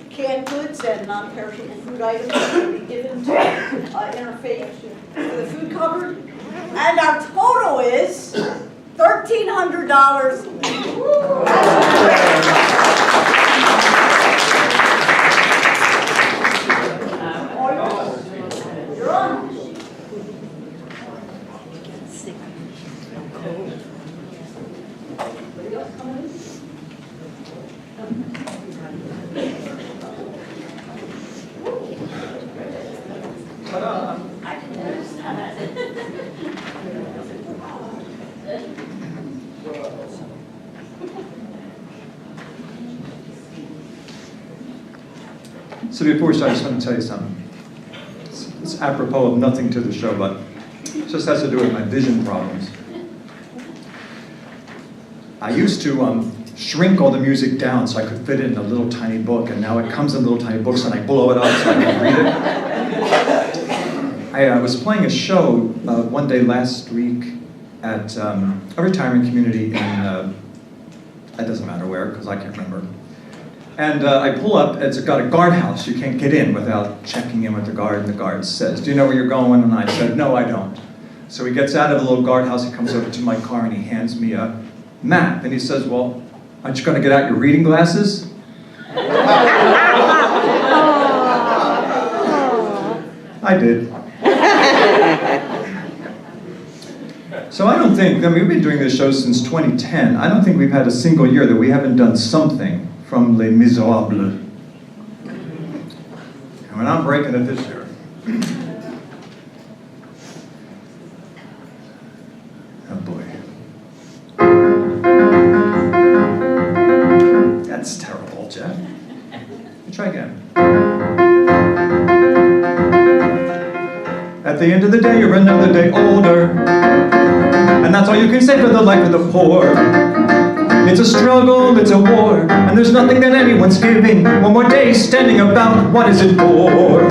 canned goods and non-perishable food items that will be given to Interfaith for the food cupboard. And our total is $1,300. You're on. Anybody else coming in? I didn't notice that. So before we start, I just want to tell you something. It's apropos of nothing to the show, but it just has to do with my vision problems. I used to shrink all the music down so I could fit it in a little tiny book, and now it comes in little tiny books and I blow it up so I can read it. I was playing a show one day last week at a retirement community in, it doesn't matter where because I can't remember. And I pull up, it's got a guardhouse. You can't get in without checking in with the guard, and the guard says, "Do you know where you're going?" And I said, "No, I don't." So he gets out of the little guardhouse, he comes over to my car and he hands me a map. And he says, "Well, aren't you gonna get out your reading glasses?" I did. So I don't think, we've been doing this show since 2010. I don't think we've had a single year that we haven't done something from Les Miserables. And we're not breaking it this year. Oh boy. That's terrible, Jeff. Try again. At the end of the day, you're another day older. And that's all you can say for the life of the poor. It's a struggle, it's a war, and there's nothing that anyone's giving. One more day standing about, what is it for?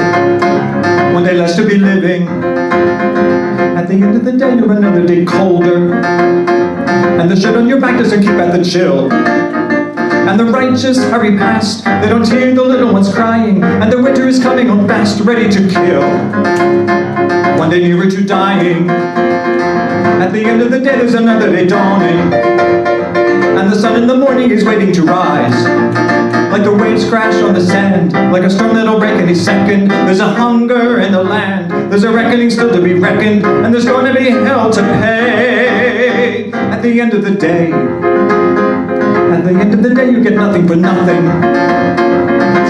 One day less to be living. At the end of the day, you're another day colder. And the shirt on your back doesn't keep out the chill. And the righteous hurry past, they don't hear the little ones crying. And the winter is coming on fast, ready to kill. One day nearer to dying. At the end of the day, there's another day dawning. And the sun in the morning is waiting to rise. Like the waves crash on the sand, like a storm that'll break any second. There's a hunger in the land, there's a reckoning still to be reckoned, and there's gonna be hell to pay. At the end of the day, at the end of the day, you get nothing for nothing.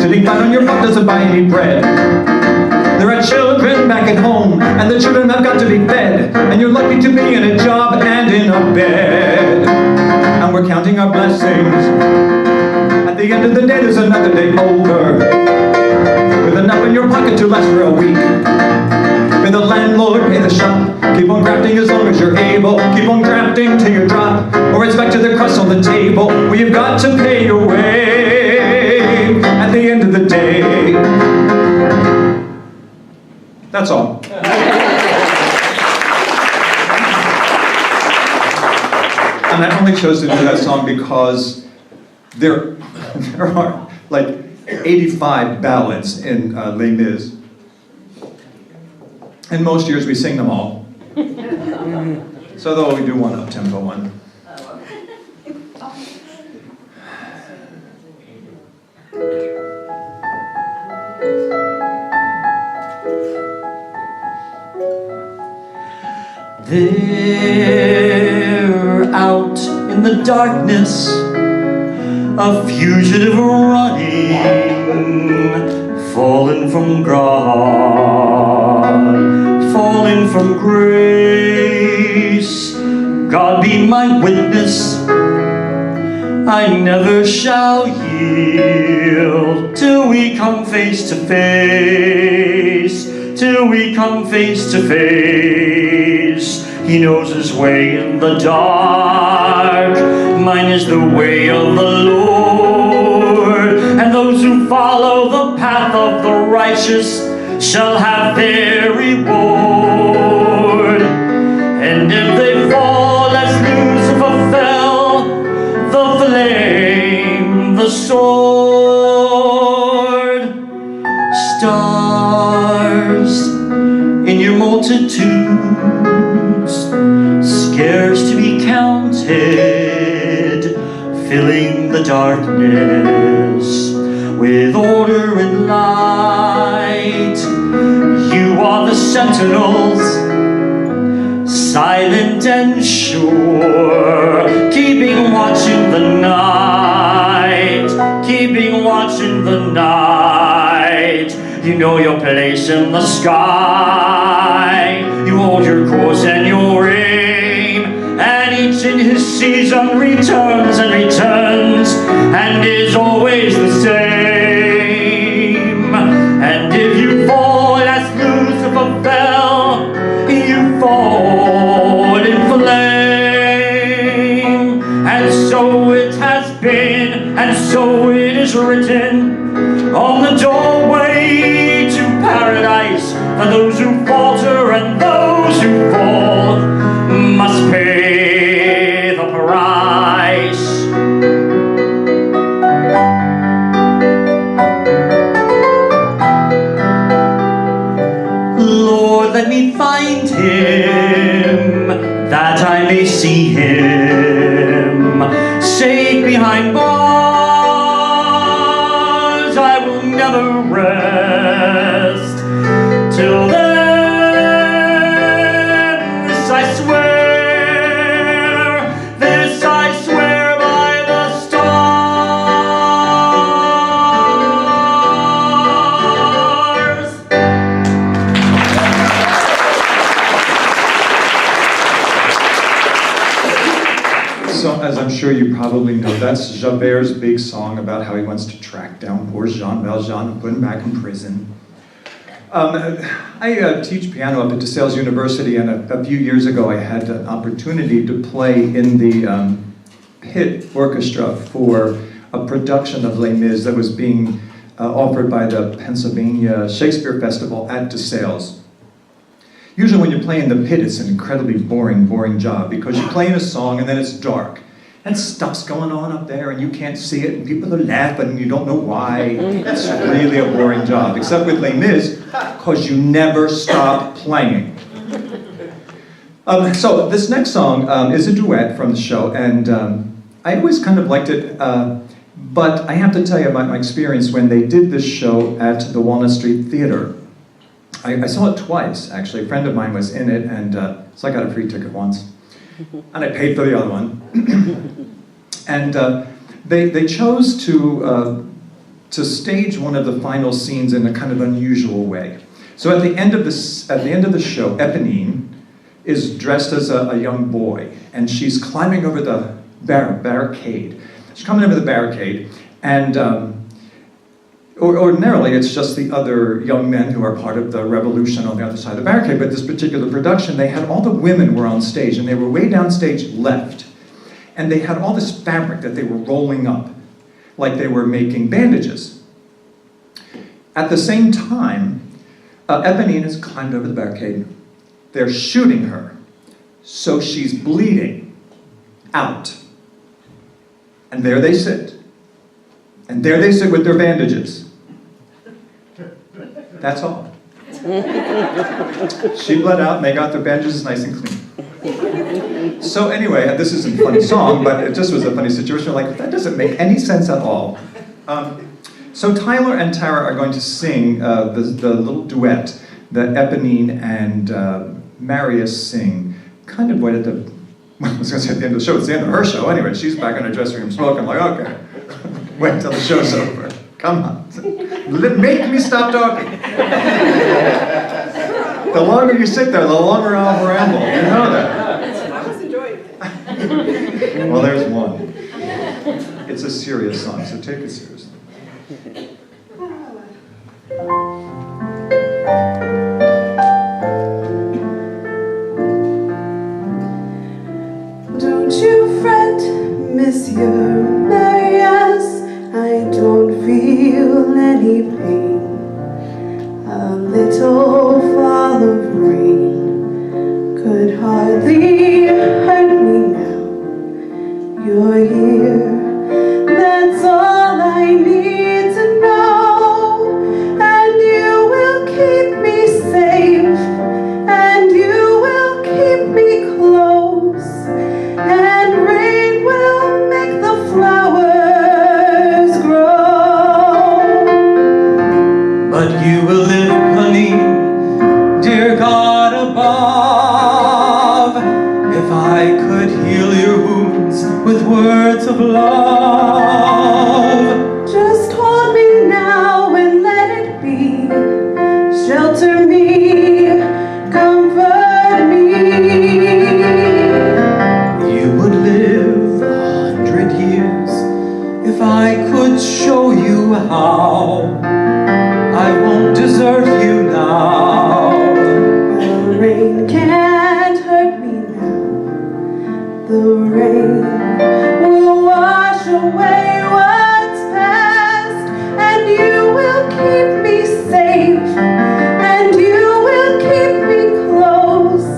Sitting flat on your butt doesn't buy any bread. There are children back at home, and the children have got to be fed. And you're lucky to be in a job and in a bed. And we're counting our blessings. At the end of the day, there's another day over. With enough in your pocket to last for a week. Pay the landlord, pay the shop. Keep on grafting as long as you're able. Keep on grafting till you drop. Or it's back to the crust on the table. Well, you've got to pay your way. At the end of the day. That's all. And I only chose to do that song because there are like 85 ballads in Les Mis. And most years we sing them all. So though we do one up-tempo one. They're out in the darkness, a fugitive running, fallen from God, fallen from grace. God be my witness, I never shall yield till we come face to face, till we come face to face. He knows his way in the dark, mine is the way of the Lord. And those who follow the path of the righteous shall have their reward. And if they fall as Lucifer fell, the flame, the sword, stars in your multitudes, scarce to be counted, filling the darkness with order and light. You are the sentinels, silent and sure, keeping watch in the night, keeping watch in the night. You know your place in the sky, you hold your course and your aim, and each in his season returns and returns, and is always the same. And if you fall as Lucifer fell, you fall in flame. And so it has been, and so it is written on the doorway to paradise, for those who falter and those who fall must pay the price. Lord, let me find him, that I may see him safe behind bars. I will never rest till then. This I swear, this I swear by the stars. So, as I'm sure you probably know, that's Javert's big song about how he wants to track down poor Jean Valjean and put him back in prison. I teach piano up at DeSales University, and a few years ago I had an opportunity to play in the pit orchestra for a production of Les Mis that was being offered by the Pennsylvania Shakespeare Festival at DeSales. Usually when you play in the pit, it's an incredibly boring job because you're playing a song and then it's dark. And stuff's going on up there and you can't see it and people are laughing and you don't know why. It's really a boring job, except with Les Mis, because you never stop playing. So this next song is a duet from the show, and I always kind of liked it, but I have to tell you about my experience when they did this show at the Walnut Street Theater. I saw it twice, actually. A friend of mine was in it, and so I got a free ticket once. And I paid for the other one. And they chose to stage one of the final scenes in a kind of unusual way. So at the end of the show, Eponine is dressed as a young boy, and she's climbing over the barricade. She's coming over the barricade, and ordinarily it's just the other young men who are part of the revolution on the other side of the barricade, but this particular production, they had all the women were on stage, and they were way downstage left. And they had all this fabric that they were rolling up, like they were making bandages. At the same time, Eponine has climbed over the barricade. They're shooting her, so she's bleeding out. And there they sit. And there they sit with their bandages. That's all. She bled out and they got their bandages nice and clean. So anyway, this isn't a funny song, but it just was a funny situation. Like, that doesn't make any sense at all. So Tyler and Tara are going to sing the little duet that Eponine and Marius sing, kind of right at the, I was going to say at the end of the show, it's the end of her show anyway. She's back in her dressing room smoking, like, okay, wait until the show's over. Come on. Make me stop talking. The longer you sit there, the longer I'll ramble. You know that. I was enjoying it. Well, there's one. It's a serious song, so take it seriously. Don't you fret, Monsieur Marius, I don't feel any pain. A little fall of rain could hardly hurt me now. You're here, that's all I need to know. And you will keep me safe, and you will keep me close. And rain will make the flowers grow. But you will live, honey, dear God above. If I could heal your wounds with words of love. Just hold me now and let it be. Shelter me, comfort me. You would live 100 years if I could show you how. I won't desert you now. The rain can't hurt me now. The rain will wash away what's past, and you will keep me safe, and you will keep me close.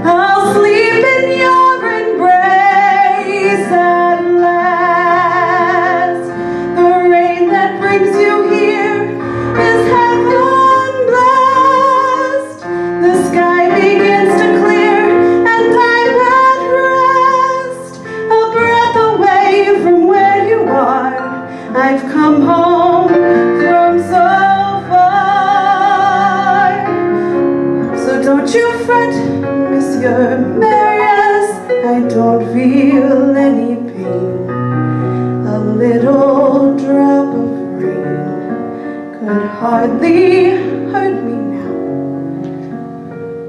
I'll sleep in your embrace at last. The rain that brings you here is heaven blessed. The sky begins to clear, and I'm at rest. A breath away from where you are. I've come home from so far. So don't you fret, Monsieur Marius, I don't feel any pain. A little drop of rain could hardly hurt me now.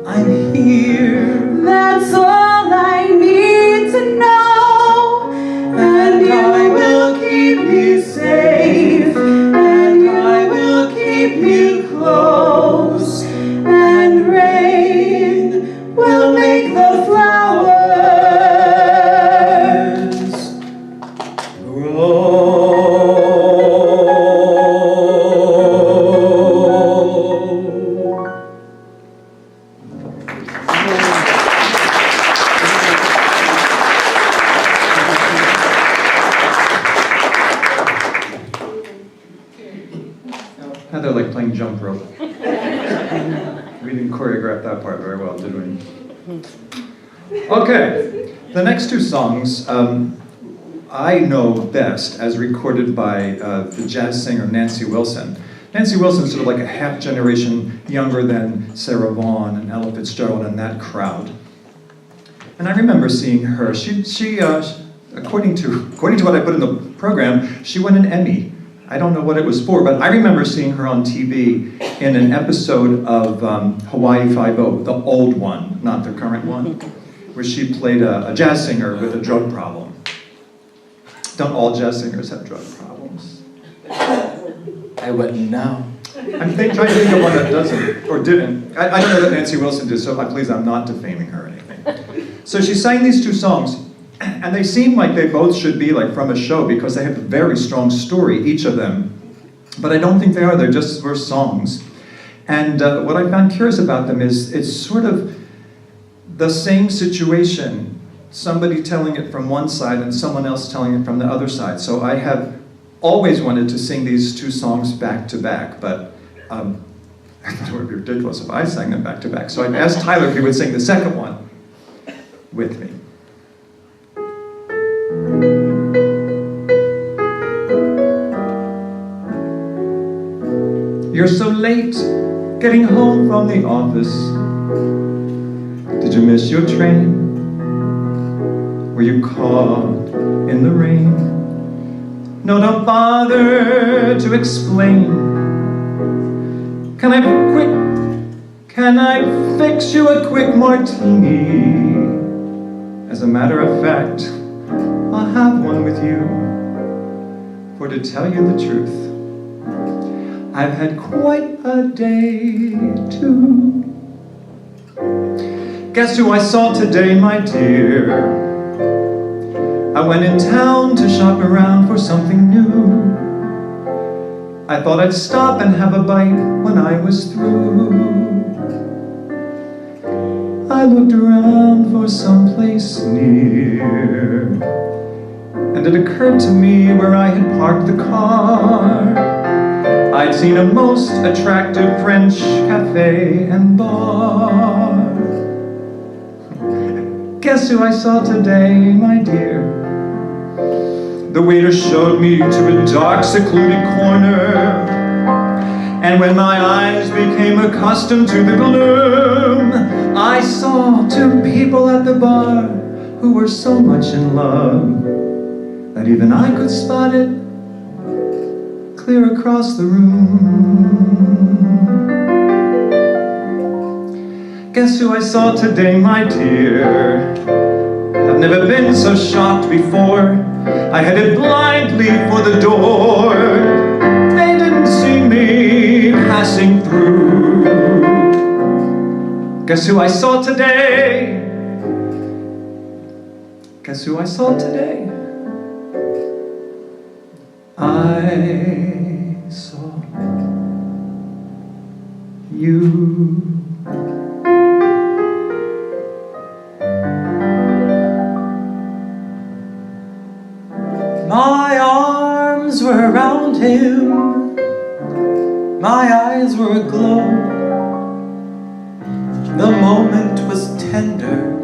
I'm here. That's all I need to know. And I will keep you safe, and I will keep you close. And rain will make the flowers Grow. there like playing jump rope. We didn't choreograph that part very well, did we? Okay, the next two songs I know best as recorded by the jazz singer Nancy Wilson. Nancy Wilson's sort of like a half generation younger than Sarah Vaughan and Ella Fitzgerald and that crowd. And I remember seeing her. She according to what I put in the program, she won an Emmy. I don't know what it was for, but I remember seeing her on TV in an episode of Hawaii Five-0, the old one, not the current one, where she played a jazz singer with a drug problem. Don't all jazz singers have drug problems? I wouldn't know. I'm trying to think of one that doesn't, or didn't. I don't know that Nancy Wilson did, so please, I'm not defaming her or anything. So she sang these two songs, and they seem like they both should be like from a show because they have a very strong story, each of them. But I don't think they are, they're just verse songs. And what I found curious about them is it's sort of the same situation, somebody telling it from one side and someone else telling it from the other side. So I have always wanted to sing these two songs back to back, but I thought it would be ridiculous if I sang them back to back. So I asked Tyler if he would sing the second one with me. You're so late getting home from the office. Did you miss your train? Were you caught in the rain? No, don't bother to explain. Can I fix you a quick martini? As a matter of fact, I'll have one with you. For to tell you the truth, I've had quite a day too. Guess who I saw today, my dear? I went in town to shop around for something new. I thought I'd stop and have a bite when I was through. I looked around for some place near, and it occurred to me where I had parked the car, I'd seen a most attractive French cafe and bar. Guess who I saw today, my dear? The waiter showed me to a dark, secluded corner, and when my eyes became accustomed to the gloom, I saw two people at the bar who were so much in love that even I could spot it clear across the room. Guess who I saw today, my dear? I've never been so shocked before. I headed blindly for the door. They didn't see me passing through. Guess who I saw today? Guess who I saw today? I saw you. My arms were around him, my eyes were aglow. The moment was tender,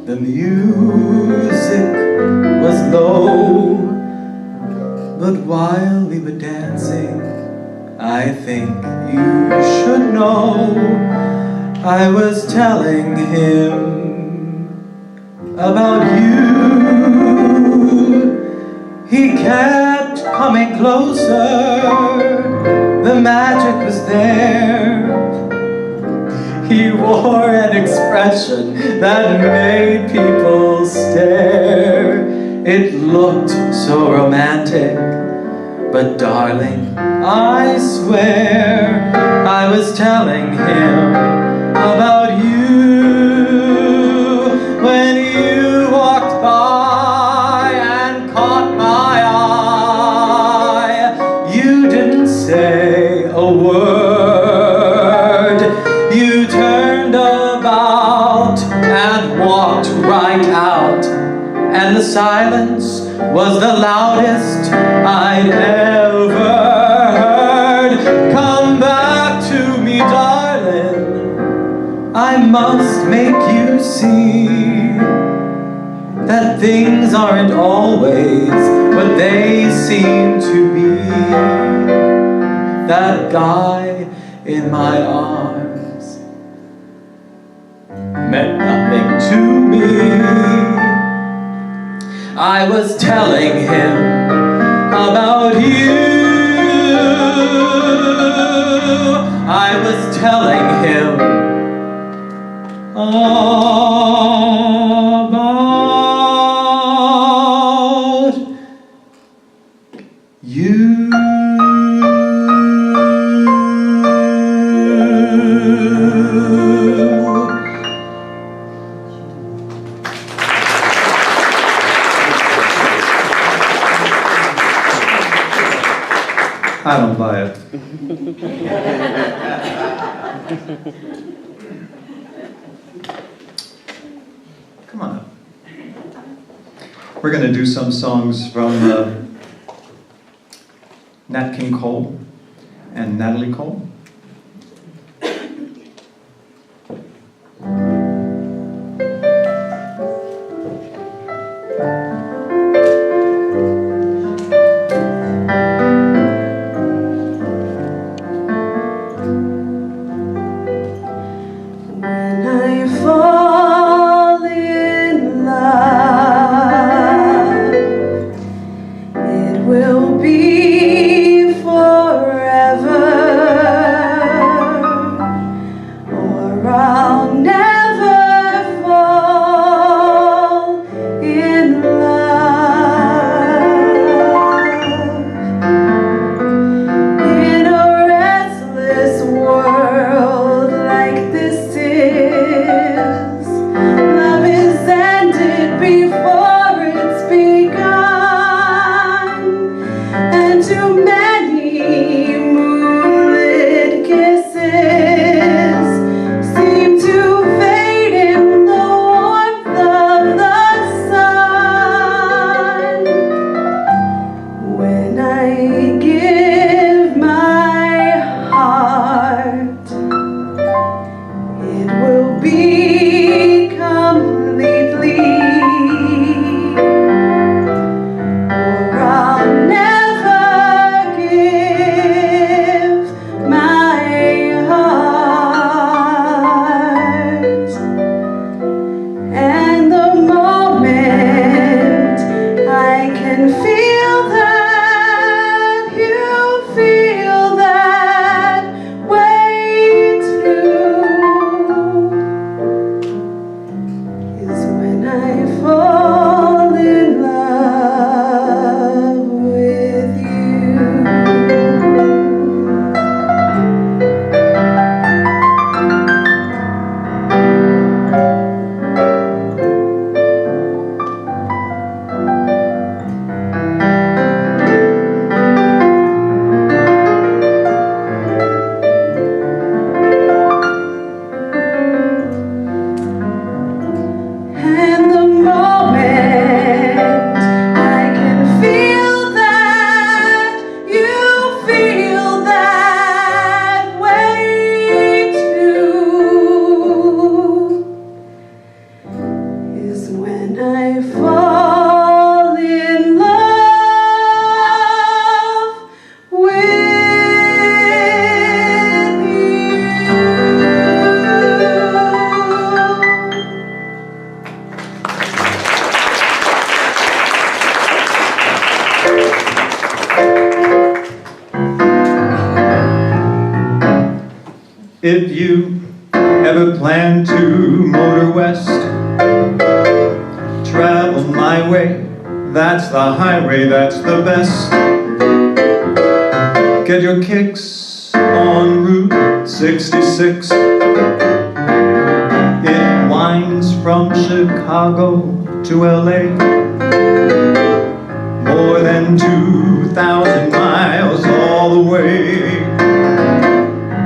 the music was low. But while we were dancing, I think you should know, I was telling him about you. He kept coming closer, the magic was there. He wore an expression that made people stare. It looked so romantic, but darling, I swear I was telling him about you. When you walked by and caught my eye, you didn't say a word. You turned about and walked right out, and the silence was the loudest I'd ever heard. Come things aren't always what they seem to be. That guy in my arms meant nothing to me. I was telling him about you. I was telling him about you. I don't buy it. Come on up. We're going to do some songs from Nat King Cole and Natalie Cole. If you ever plan to motor west, travel my way, that's the highway, that's the best. Get your kicks on Route 66. It winds from Chicago to LA, more than 2,000 miles all the way.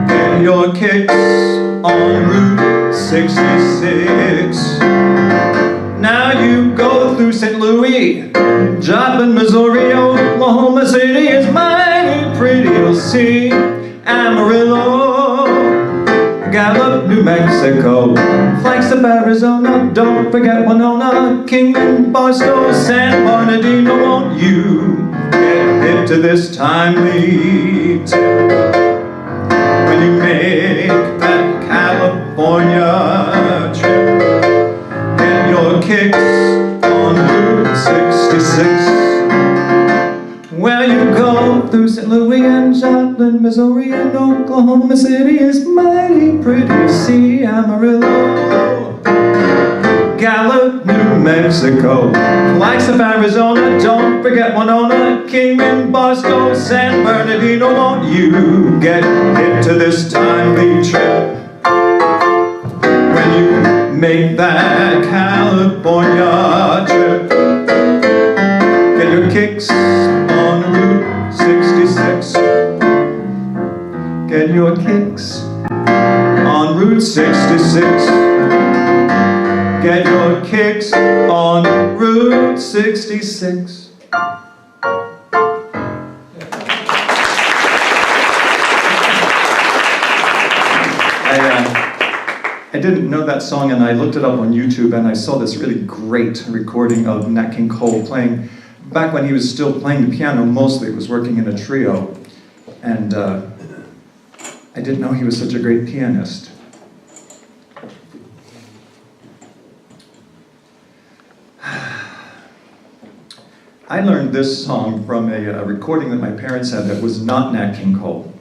Get your kicks on Route 66. Now you go through St. Louis, Joplin, Missouri, Oklahoma City is mighty pretty. You'll see Amarillo, Gallup, New Mexico, Flagstaff, Arizona. Don't forget Winona, Kingman, Barstow, San Bernardino. Won't you get hip to this timely tip when you make that California trip? Get your kicks on Route 66. Well, you go through St. Louis and Joplin, Missouri and Oklahoma City is mighty pretty. See Amarillo, Gallup, New Mexico, Flagstaff, Arizona. Don't forget Winona, Kingman, Barstow, San Bernardino. Won't you get hip to this timely trip when you make that California trip? Get your kicks on Route 66. Get your kicks on Route 66. Get your kicks on Route 66. I didn't know that song, and I looked it up on YouTube, and I saw this really great recording of Nat King Cole playing back when he was still playing the piano mostly. He was working in a trio, and I didn't know he was such a great pianist. I learned this song from a recording that my parents had that was not Nat King Cole.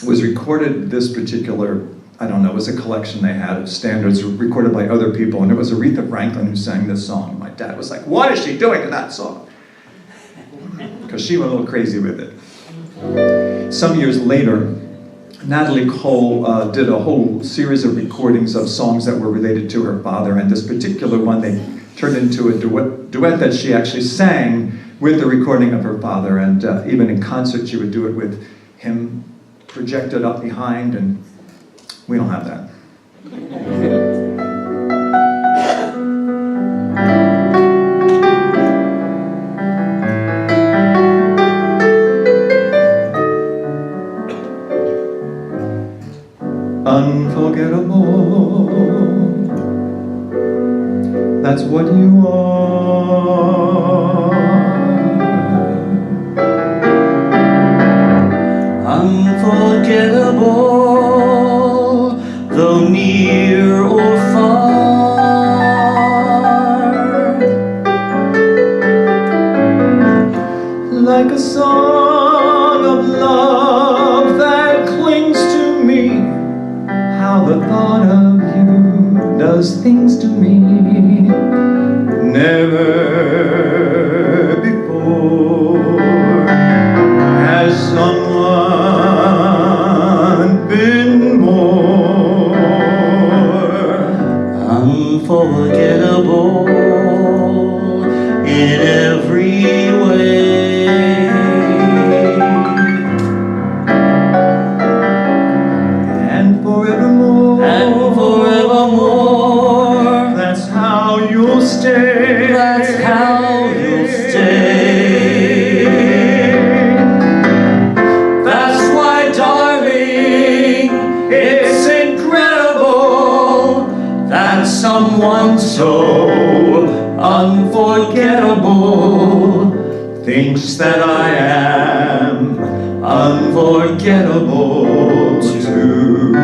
It was recorded, this particular, I don't know, it was a collection they had of standards recorded by other people, and it was Aretha Franklin who sang this song. My dad was like, what is she doing to that song? Because she went a little crazy with it. Some years later, Natalie Cole did a whole series of recordings of songs that were related to her father, and this particular one they turned into a duet that she actually sang with the recording of her father, and even in concert she would do it with him projected up behind, and we don't have that. Unforgettable, that's what you are. Unforgettable, though near or far, like a song of love that clings to me. How the thought of you does things to me. Never before has someone been more unforgettable in every way. And forevermore, that's how you'll stay. That's how you'll stay. That's why, darling, it's incredible that someone so unforgettable thinks that I am unforgettable too.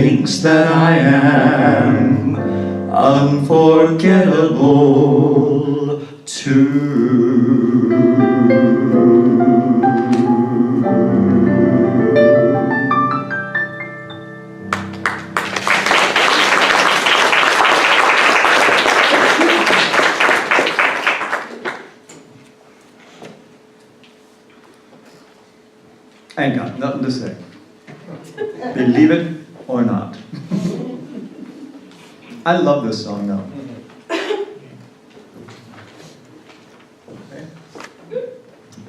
thinks that I am unforgettable too. I ain't got nothing to say. Believe it or not. I love this song though.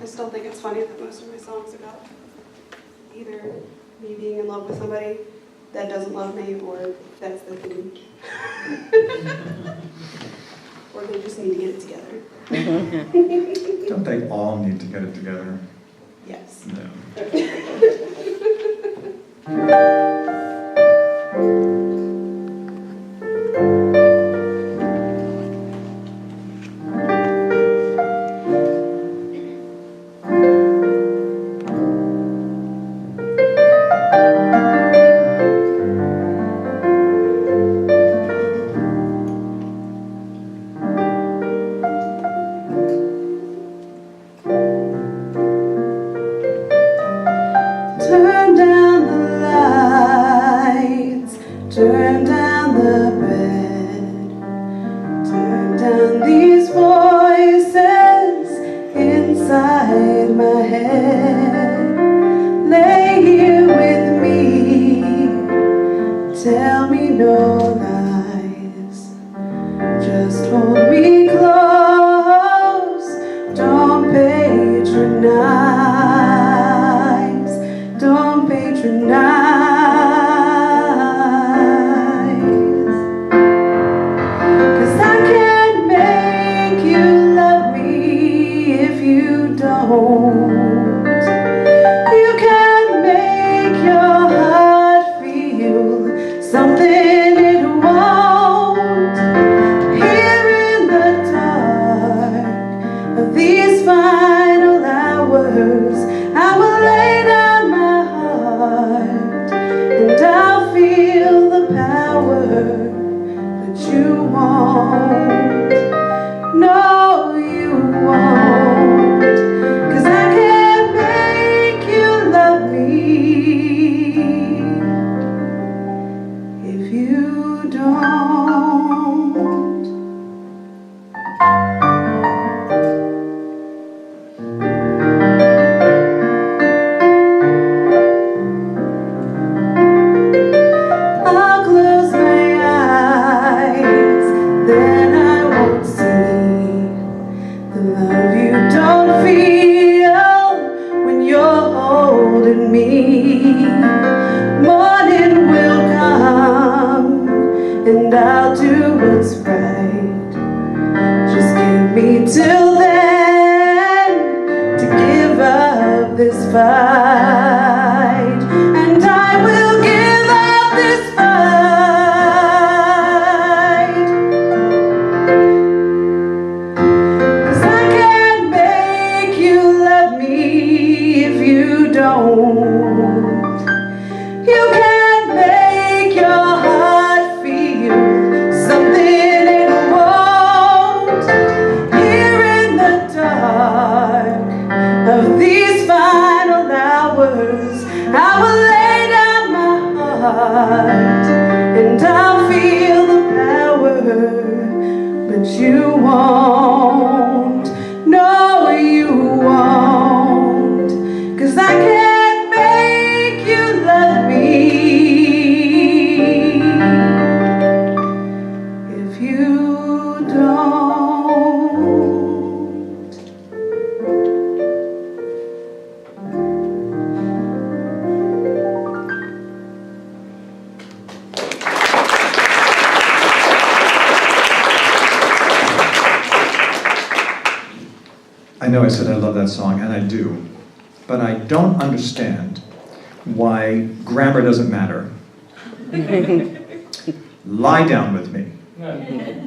I still think it's funny that most of my songs about either me being in love with somebody that doesn't love me, or that's the thing. Or they just need to get it together. Don't they all need to get it together? Yes. No. Turn down the lights, turn down the bed, turn down these voices inside my head. Lay here with me, tell me no lies, just hold me close, don't patronize, don't patronize. 'Cause I can't make you love me if you don't. You can't make your heart feel something it won't. Here in the dark of these final hours, I will lay down my heart, and I'll feel the power that you won't. No, you won't. 'Cause I can't make you love me if you don't. I'll close my eyes, then I won't see the love you don't feel when you're holding me. Morning will come, and I'll do what's right. Just give me till then to give up this fight, and I will give up this fight. 'Cause I can't make you love me if you don't. You can't make your heart feel something it won't. Here in the dark of these final hours, I will lay down my heart, and I'll feel the power, but you won't. No, you won't. 'Cause I can't make you love me if you don't. I know I said I love that song, and I do, but I don't understand why grammar doesn't matter. Lie down with me.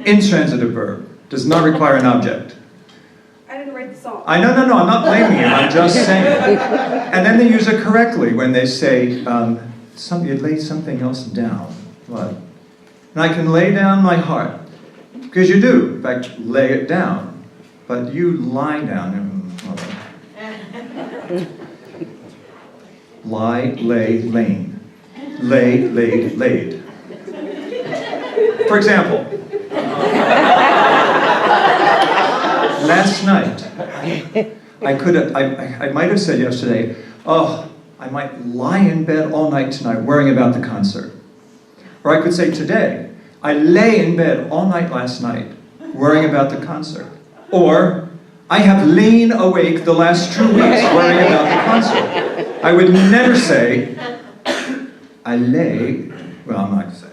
Intransitive verb does not require an object. I didn't write the song. No, I'm not blaming you, I'm just saying. And then they use it correctly when they say, you lay something else down. What? And I can lay down my heart. Because you do, in fact, lay it down. But you lie down. Lie, lay, lain. Lay, laid, laid. For example, last night, I might have said yesterday, oh, I might lie in bed all night tonight worrying about the concert. Or I could say today, I lay in bed all night last night worrying about the concert. Or, I have lain awake the last 2 weeks worrying about the concert. I would never say, I lay, well, I'm not going to say it.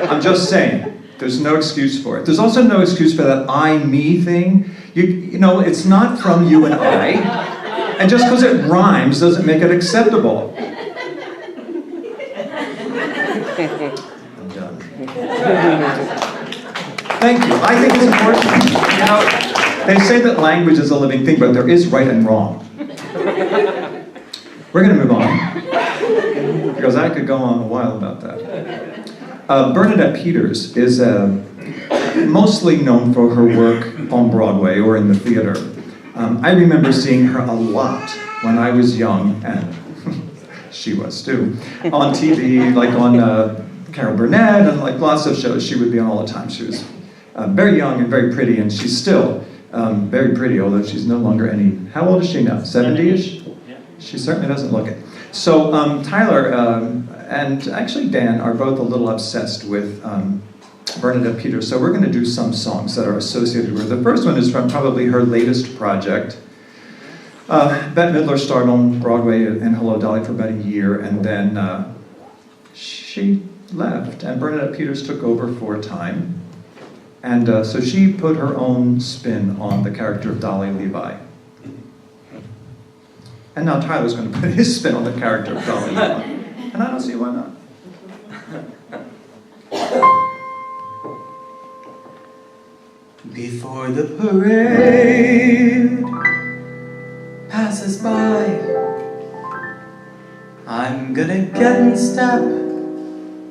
I'm just saying, there's no excuse for it. There's also no excuse for that I, me thing. You know, it's not from you and I. And just because it rhymes doesn't make it acceptable. I'm done. Thank you. I think it's important. You know, they say that language is a living thing, but there is right and wrong. We're going to move on, because I could go on a while about that. Bernadette Peters is mostly known for her work on Broadway or in the theater. I remember seeing her a lot when I was young, and she was too, on TV, like on Carol Burnett, and like lots of shows she would be on all the time. She was very young and very pretty, and she's still very pretty, although she's no longer any, how old is she now, 70-ish? She certainly doesn't look it. So Tyler and actually Dan are both a little obsessed with Bernadette Peters, so we're going to do some songs that are associated with her. The first one is from probably her latest project. Bette Midler starred on Broadway in Hello, Dolly for about a year, and then she left, and Bernadette Peters took over for a time. And so she put her own spin on the character of Dolly Levi. And now Tyler's going to put his spin on the character of Dolly Levi. And I don't see why not. Before the parade passes by, I'm gonna get in step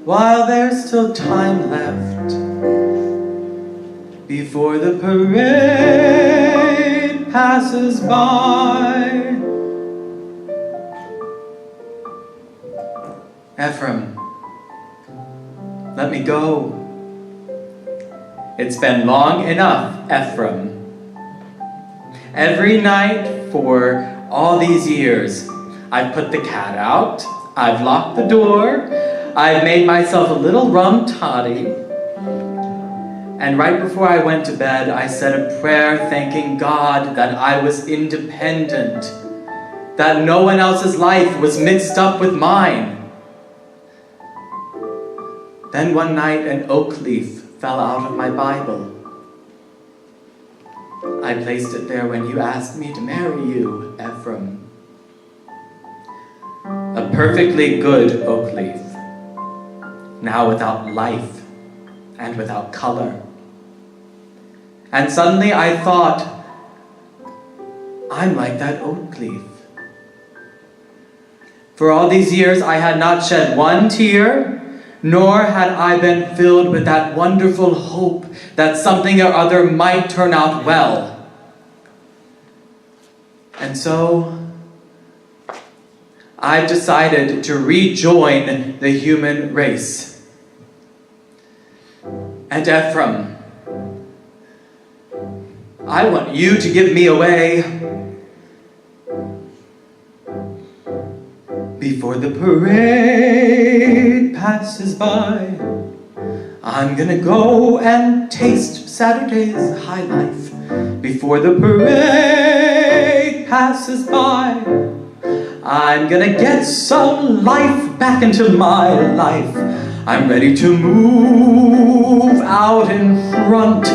while there's still time left. Before the parade passes by. Ephraim, let me go. It's been long enough, Ephraim. Every night for all these years, I've put the cat out, I've locked the door, I've made myself a little rum toddy, and right before I went to bed, I said a prayer thanking God that I was independent, that no one else's life was mixed up with mine. Then one night, an oak leaf fell out of my Bible. I placed it there when you asked me to marry you, Ephraim. A perfectly good oak leaf, now without life and without color. And suddenly I thought, I'm like that oak leaf. For all these years I had not shed one tear, nor had I been filled with that wonderful hope that something or other might turn out well. And so, I decided to rejoin the human race. And Ephraim, I want you to give me away before the parade passes by. I'm gonna go and taste Saturday's high life before the parade passes by. I'm gonna get some life back into my life. I'm ready to move out in front.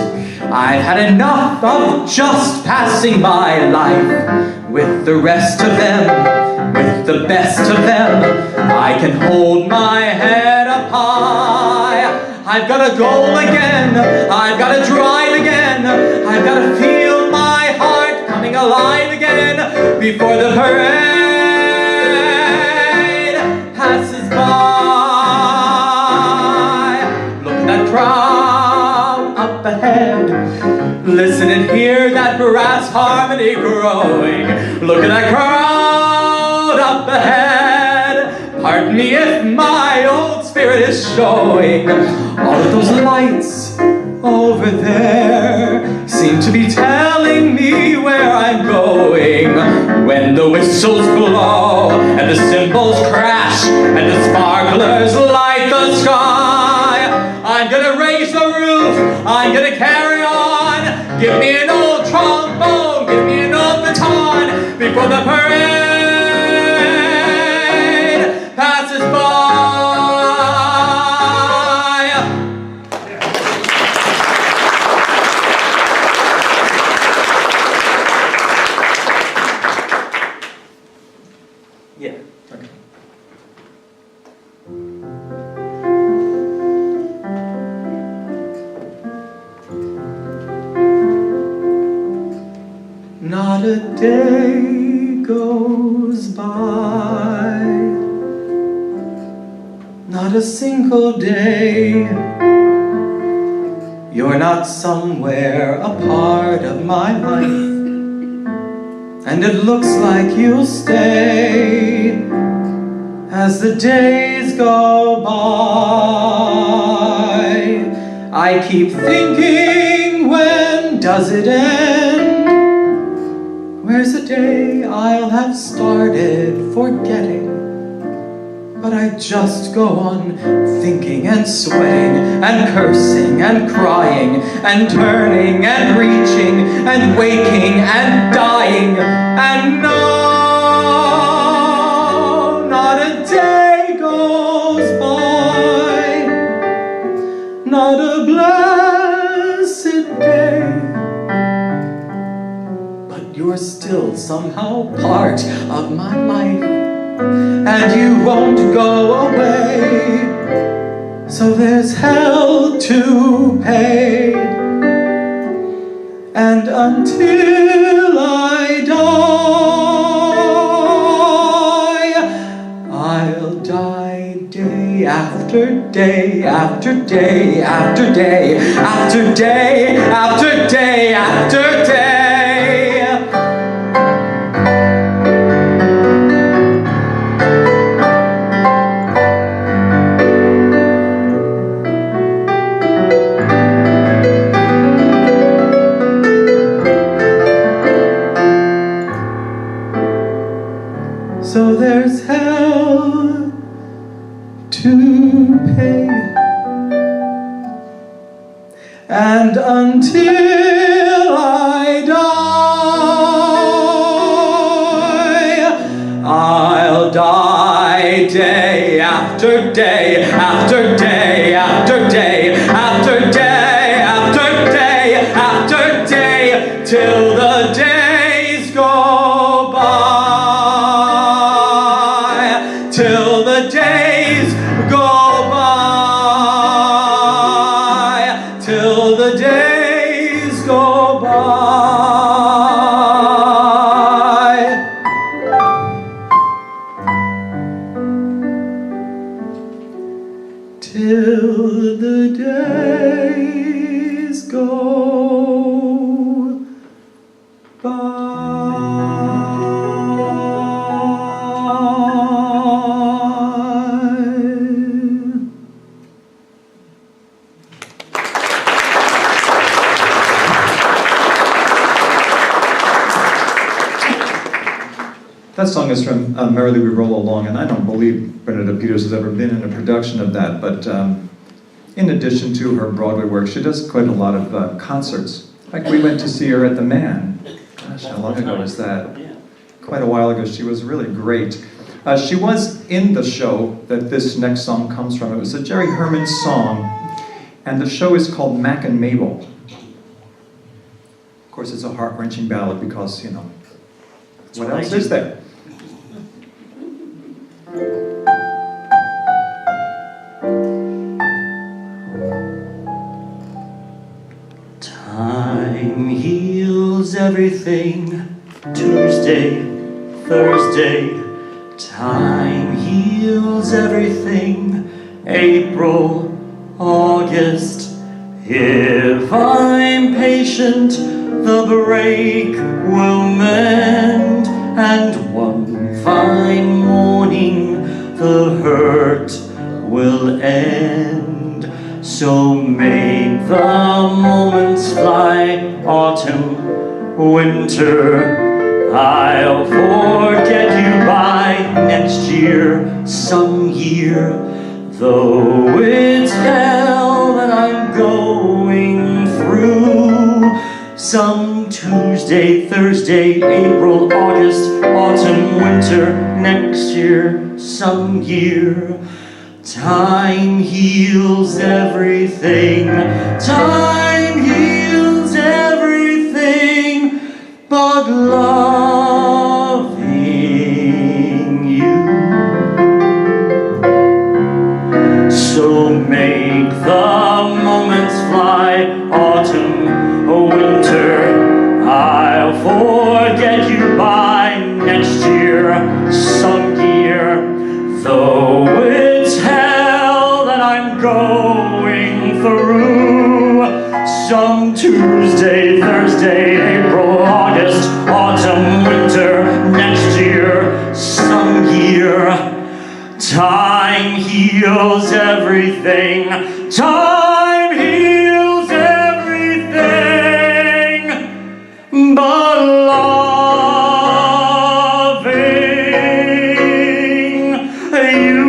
I've had enough of just passing by life with the rest of them, with the best of them. I can hold my head up high. I've got a goal again, I've got to drive again, I've got to feel my heart coming alive again before the parade head. Listen and hear that brass harmony growing. Look at that crowd up ahead. Pardon me if my old spirit is showing. All of those lights over there seem to be telling me where I'm going. When the whistles blow and the cymbals crash and the sparklers light the sky, I'm gonna raise the roof, I'm gonna carry on. Give me an old trombone, give me an old baton before the parade passes by. Yeah. Okay. Not a day goes by, not a single day, you're not somewhere a part of my life. And it looks like you'll stay as the days go by. I keep thinking, when does it end? Where's the day I'll have started forgetting? But I just go on thinking and sweating and cursing and crying and turning and reaching and waking and dying. And no, not a day goes by, not a blessed day. But you're still somehow part of my life. And you won't go away, so there's hell to pay. And until I die, I'll die day after day after day after day after day after day after day. So there's hell to pay. And until I die, I'll die day after day after day after day after day after day after day, till the days go by. Till the days go by, till the days go by. Till the days go by. That song is from Merrily We Roll Along, and I don't believe Bernadette Peters has ever been in a production of that, but in addition to her Broadway work, she does quite a lot of concerts. In fact, we went to see her at the Man. Gosh, how long ago was that? Quite a while ago. She was really great. She was in the show that this next song comes from. It was a Jerry Herman song, and the show is called Mac and Mabel. Of course, it's a heart-wrenching ballad because, you know, what else is there? Time heals everything. Tuesday, Thursday. Time heals everything. April, August. If I'm patient, the break will mend, and one fine morning the hurt will end. So make the moments fly, autumn, winter. I'll forget you by next year, some year, though it's hell that I'm going through. Some Tuesday, Thursday, April, August, autumn, winter, next year, some year. Time heals everything. Time heals everything but loving you. So make the moments fly, autumn, winter. I'll forget you by next year, some year, though it's hell that I'm going through. Some Tuesday, Thursday, April, August, autumn, winter, next year, some year. Time heals everything. Time heals everything but loving you.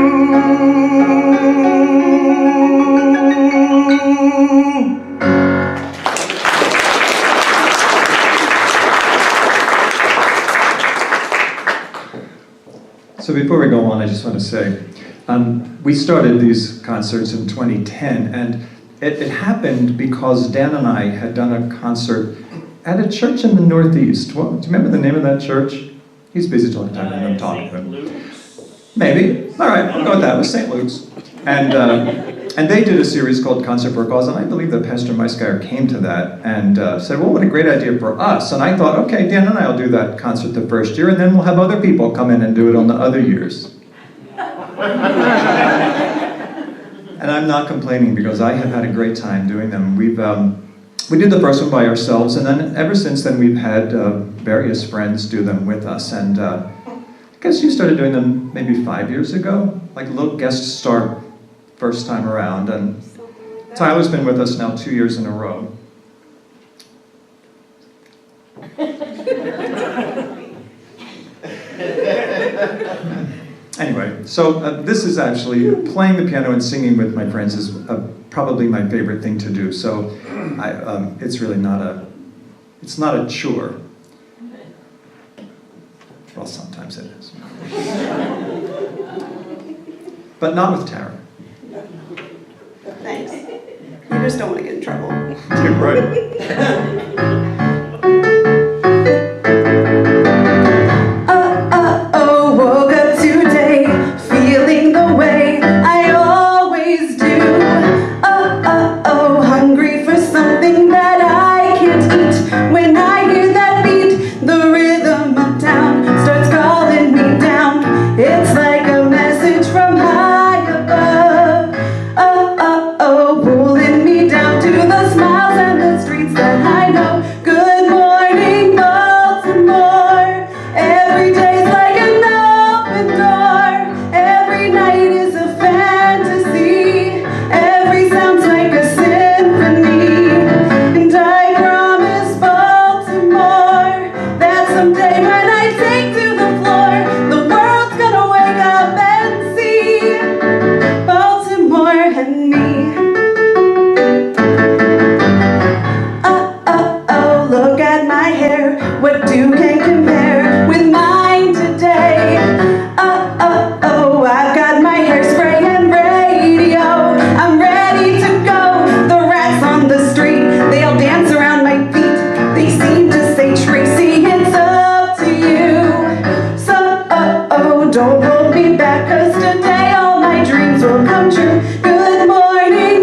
So before we go on, I just want to say, we started these concerts in 2010, and it happened because Dan and I had done a concert at a church in the Northeast. Well, do you remember the name of that church? He's busy talking to me, I'm talking to him. Maybe. All right, I'll go with that. It was St. Luke's. And they did a series called Concert for a Cause, and I believe that Pastor Meisgeier came to that and said, well, what a great idea for us. And I thought, okay, Dan and I will do that concert the first year, and then we'll have other people come in and do it on the other years. And I'm not complaining because I have had a great time doing them. We did the first one by ourselves, and then ever since then we've had various friends do them with us. And I guess you started doing them maybe 5 years ago, like a little guest star first time around. And Tyler's been with us now 2 years in a row. Anyway, so this is actually, playing the piano and singing with my friends is probably my favorite thing to do. So it's really not a chore. Well, sometimes it is. But not with Tara. Thanks. You just don't want to get in trouble. You're right. Woke up today, feeling the way I always do. Hungry for something that I can't eat. When I hear that beat, the rhythm of town starts calling me down. It's like a message from high above. Pulling me down to the smiles and the streets that I know. Good morning, Baltimore. Every day's like an open door. Every night is a fantasy. Every sound's like a symphony. And I promise Baltimore that someday when I take to the floor, the world's gonna wake up and see Baltimore and me. Look at my hair. What can compare with mine today? I've got my hairspray and radio. I'm ready to go. The rats on the street, they all dance around my feet. They seem to say, Tracy, it's up to you. So, don't hold me back, 'cause today all my dreams will come true. Good morning,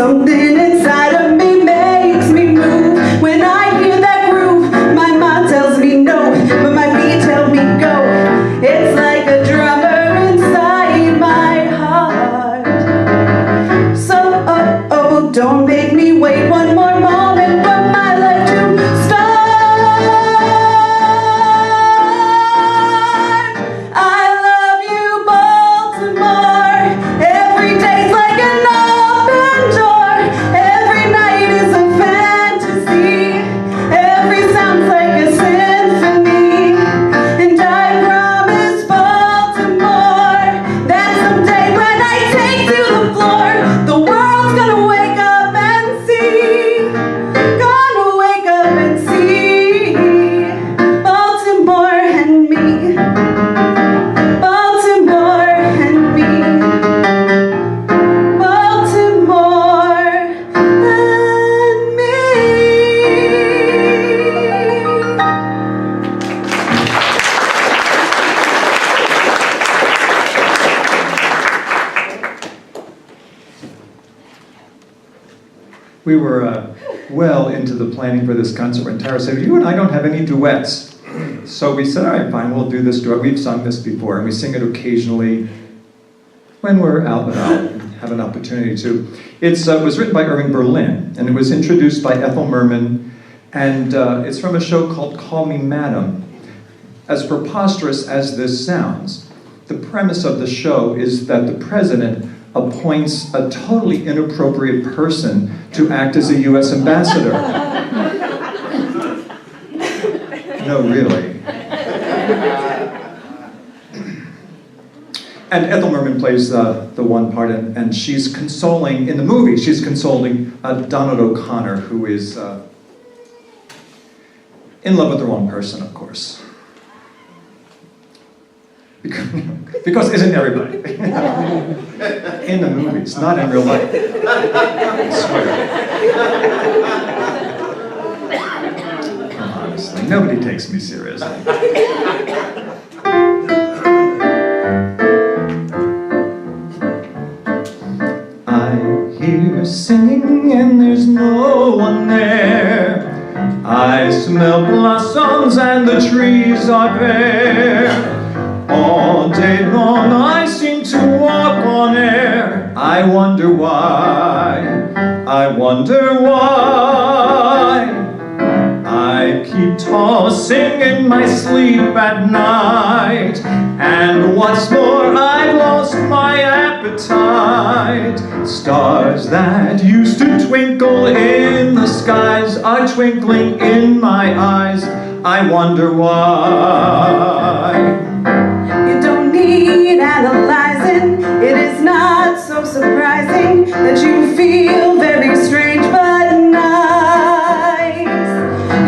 Something inside of me makes me move. When I hear that groove, my mind tells me no, but my feet tell me go. It's like a drummer inside my heart. So, don't make me wait one more moment for my life to start. I love you, Baltimore. Every day's like an open door. Every night is a fantasy. Every sound's like a symphony. And I promise Baltimore that someday when I take to the floor, the world's gonna wake up and see. Gonna wake up and see Baltimore and me. Baltimore and me. Baltimore and me. We were well into the planning for this concert when Tara said, you and I don't have any duets. So we said, all right, fine, we'll do this duet. We've sung this before, and we sing it occasionally when we're out and about and have an opportunity to. It was written by Irving Berlin, and it was introduced by Ethel Merman, and it's from a show called Call Me Madam. As preposterous as this sounds, the premise of the show is that the president appoints a totally inappropriate person to act as a U.S. ambassador. No, really. And Ethel Merman plays the one part, and she's consoling, in the movie, she's consoling Donald O'Connor, who is in love with the wrong person, of course. Because isn't everybody? In the movies, not in real life. I swear. Honestly, nobody takes me seriously. I hear singing and there's no one there. I smell blossoms and the trees are bare. All day long I seem to walk on air. I wonder why, I wonder why. I keep tossing in my sleep at night. And what's more, I've lost my appetite. Stars that used to twinkle in the skies are twinkling in my eyes. I wonder why. You don't need analyzing. It is not so surprising that you feel very strange but nice.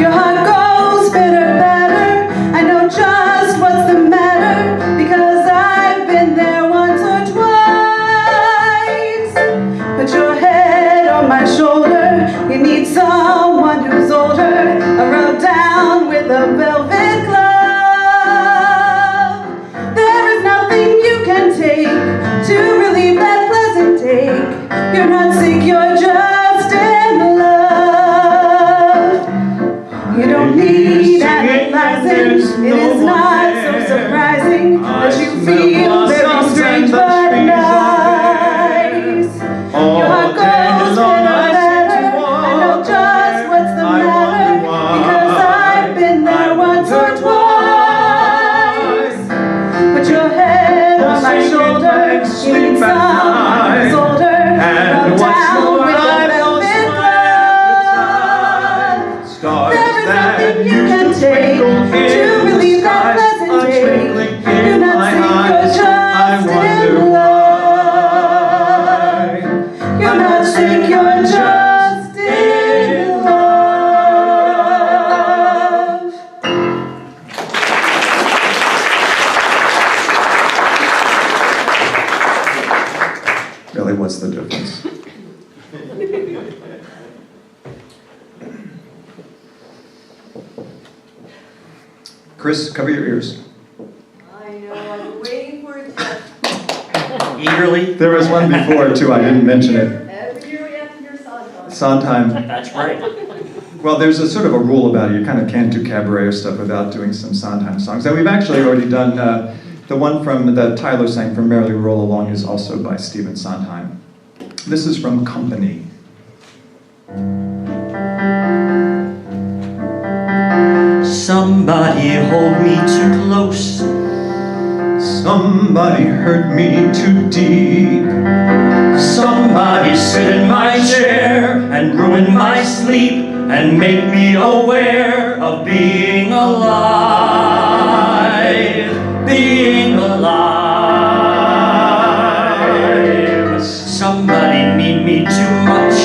Your heart goes bitter better. I know just what's the matter because I've been there once or twice. Put your head on my shoulder. You need someone who's older. Rub down with a velvet glove. To relieve that pleasant ache. You're not sick, you're just in love. You don't need analyzing. It is not so surprising that you feel very strange but nice. Your heart goes bitter better. I know just what's the matter because I've been there once or twice. Put your head on my shoulder. You need someone who's older. And Rub what's down more, with a I've lost velvet my glove. Stars There is that nothing you used can to take twinkle to in the relieve that skies pleasant are ache. twinkling You're in not my sick, you're eyes. just I wonder in love. You're not sick, you're just in love. Really, what's the difference? Chris, cover your ears. I know, I've been waiting for it to Eagerly. There was one before, too. I didn't mention it. every year we have to hear Sondheim. That's right. Well, there's a sort of a rule about it. You kind of can't do cabaret or stuff without doing some Sondheim songs. And we've actually already done, the one that Tyler sang from Merrily Roll Along is also by Stephen Sondheim. This is from Company. Somebody hold me too close. Somebody hurt me too deep. Somebody sit in my chair and ruin my sleep and make me aware of being alive, being alive. Somebody need me too much.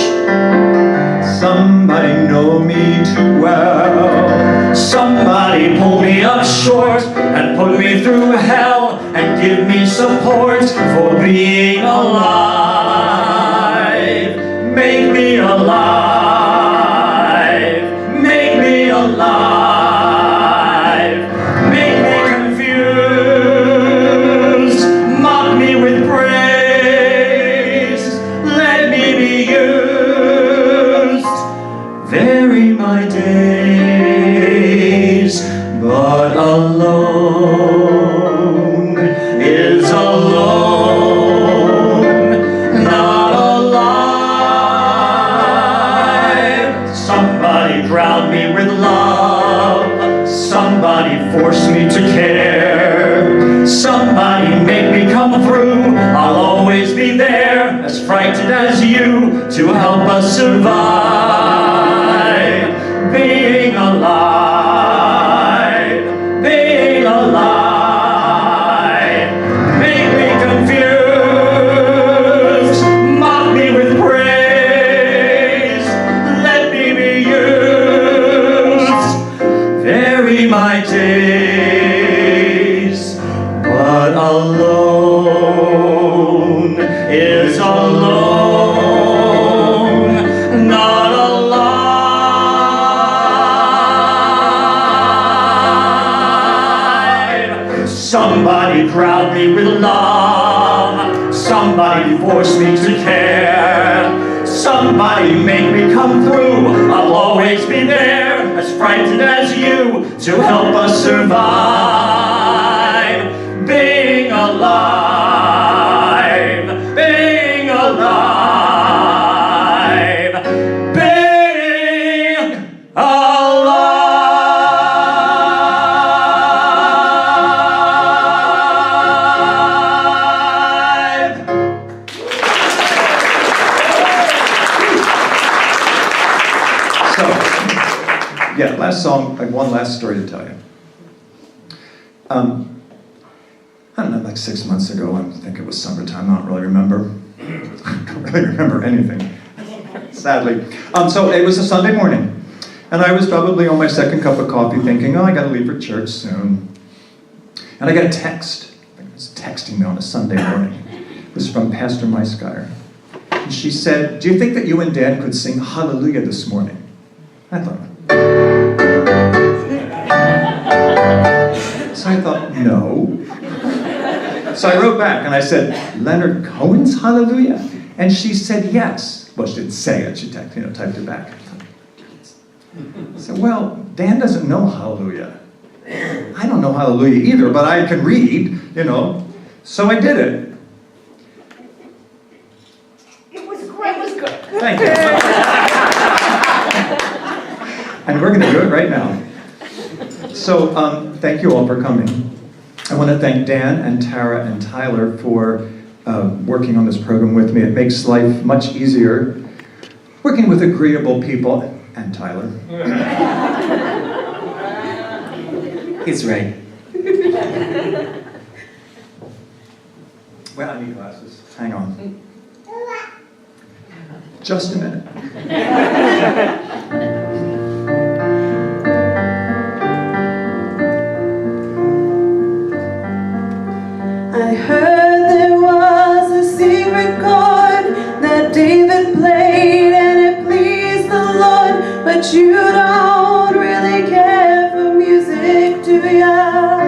Somebody know me too well. Somebody pull me up short and put me through hell and give me support for being alive. Make me alive. Make me alive. Make me confused. Mock me with praise. Let me be used. Vary my days, but alone is alone, not alive. Somebody drown me with love. Somebody force me to care. Somebody make me come through. I'll always be there, as frightened as you, to help us survive. Being alive, being alive. Make me confused, mock me with praise. Let me be used. Vary my days, but alone is alone, not alive. Somebody drown me with love. Somebody force me to care. Somebody make me come through. I'll always be there, as frightened as you, to help us survive. Being alive, being alive, being alive. So, yeah, last song, one last story to tell you. I don't know, like 6 months ago, I think it was summertime, I don't really remember. I don't really remember anything, sadly. So it was a Sunday morning, and I was probably on my second cup of coffee thinking, oh, I gotta leave for church soon. And I got a text. It was texting me on a Sunday morning. It was from Pastor Maiskeier. And she said, do you think that you and Dad could sing Hallelujah this morning? I thought, so I thought, no. So I wrote back and I said, Leonard Cohen's Hallelujah? And she said yes. Well, she didn't say it, she typed it back. I said, well, Dan doesn't know Hallelujah. I don't know Hallelujah either, but I can read, So I did it. It was great. It was good. Thank you. And we're going to do it right now. So thank you all for coming. I want to thank Dan and Tara and Tyler for working on this program with me. It makes life much easier working with agreeable people, and Tyler. He's right. Well, I need glasses. Hang on. Just a minute. I heard there was a secret chord that David played and it pleased the Lord, but you don't really care for music, do ya?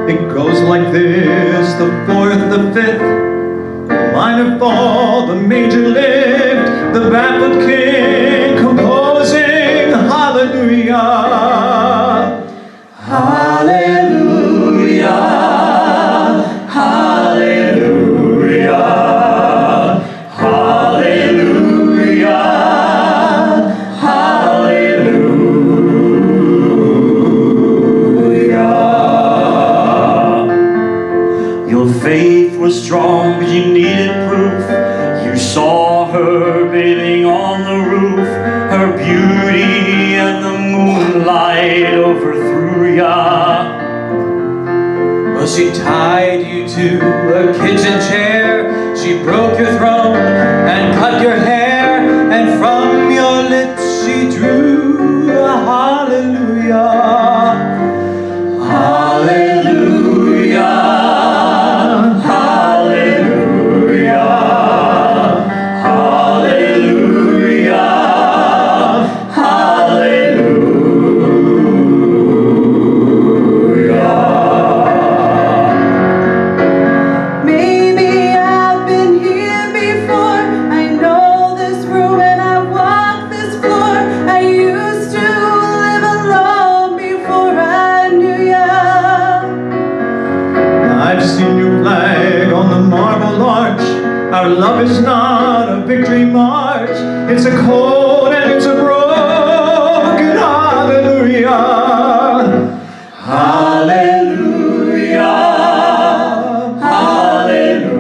It goes like this, the fourth, the fifth, the minor fall, the major lift, baffled king composing hallelujah. Hallelujah, hallelujah, hallelujah, hallelujah. Your faith was strong, but you needed proof. You saw her bathing on the roof. Her beauty and the moonlight overthrew ya. Well, she tied you to a kitchen chair. She broke your throne and cut your hair. And from your lips she drew a hallelujah. Hallelujah. Our love is not a victory march. It's a cold and it's a broken hallelujah. Hallelujah. Hallelujah.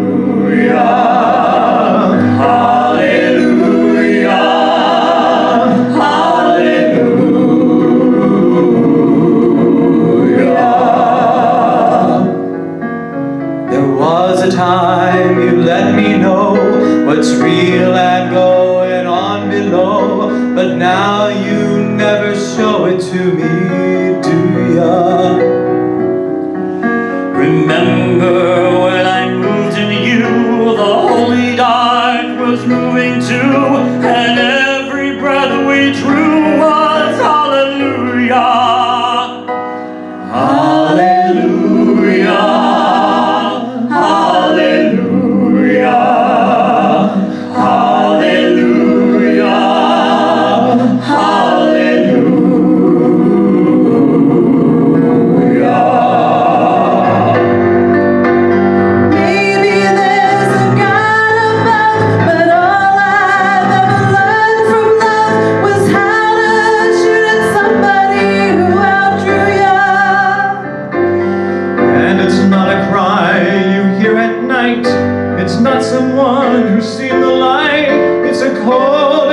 Hallelujah. Hallelujah. There was a time you let me know what's real and going on below, but now you never show it to me, do ya? Remember when I moved into you, the holy dark was moving too, and every breath we drew was hallelujah. Hallelujah. It's not someone who's seen the light. It's a cold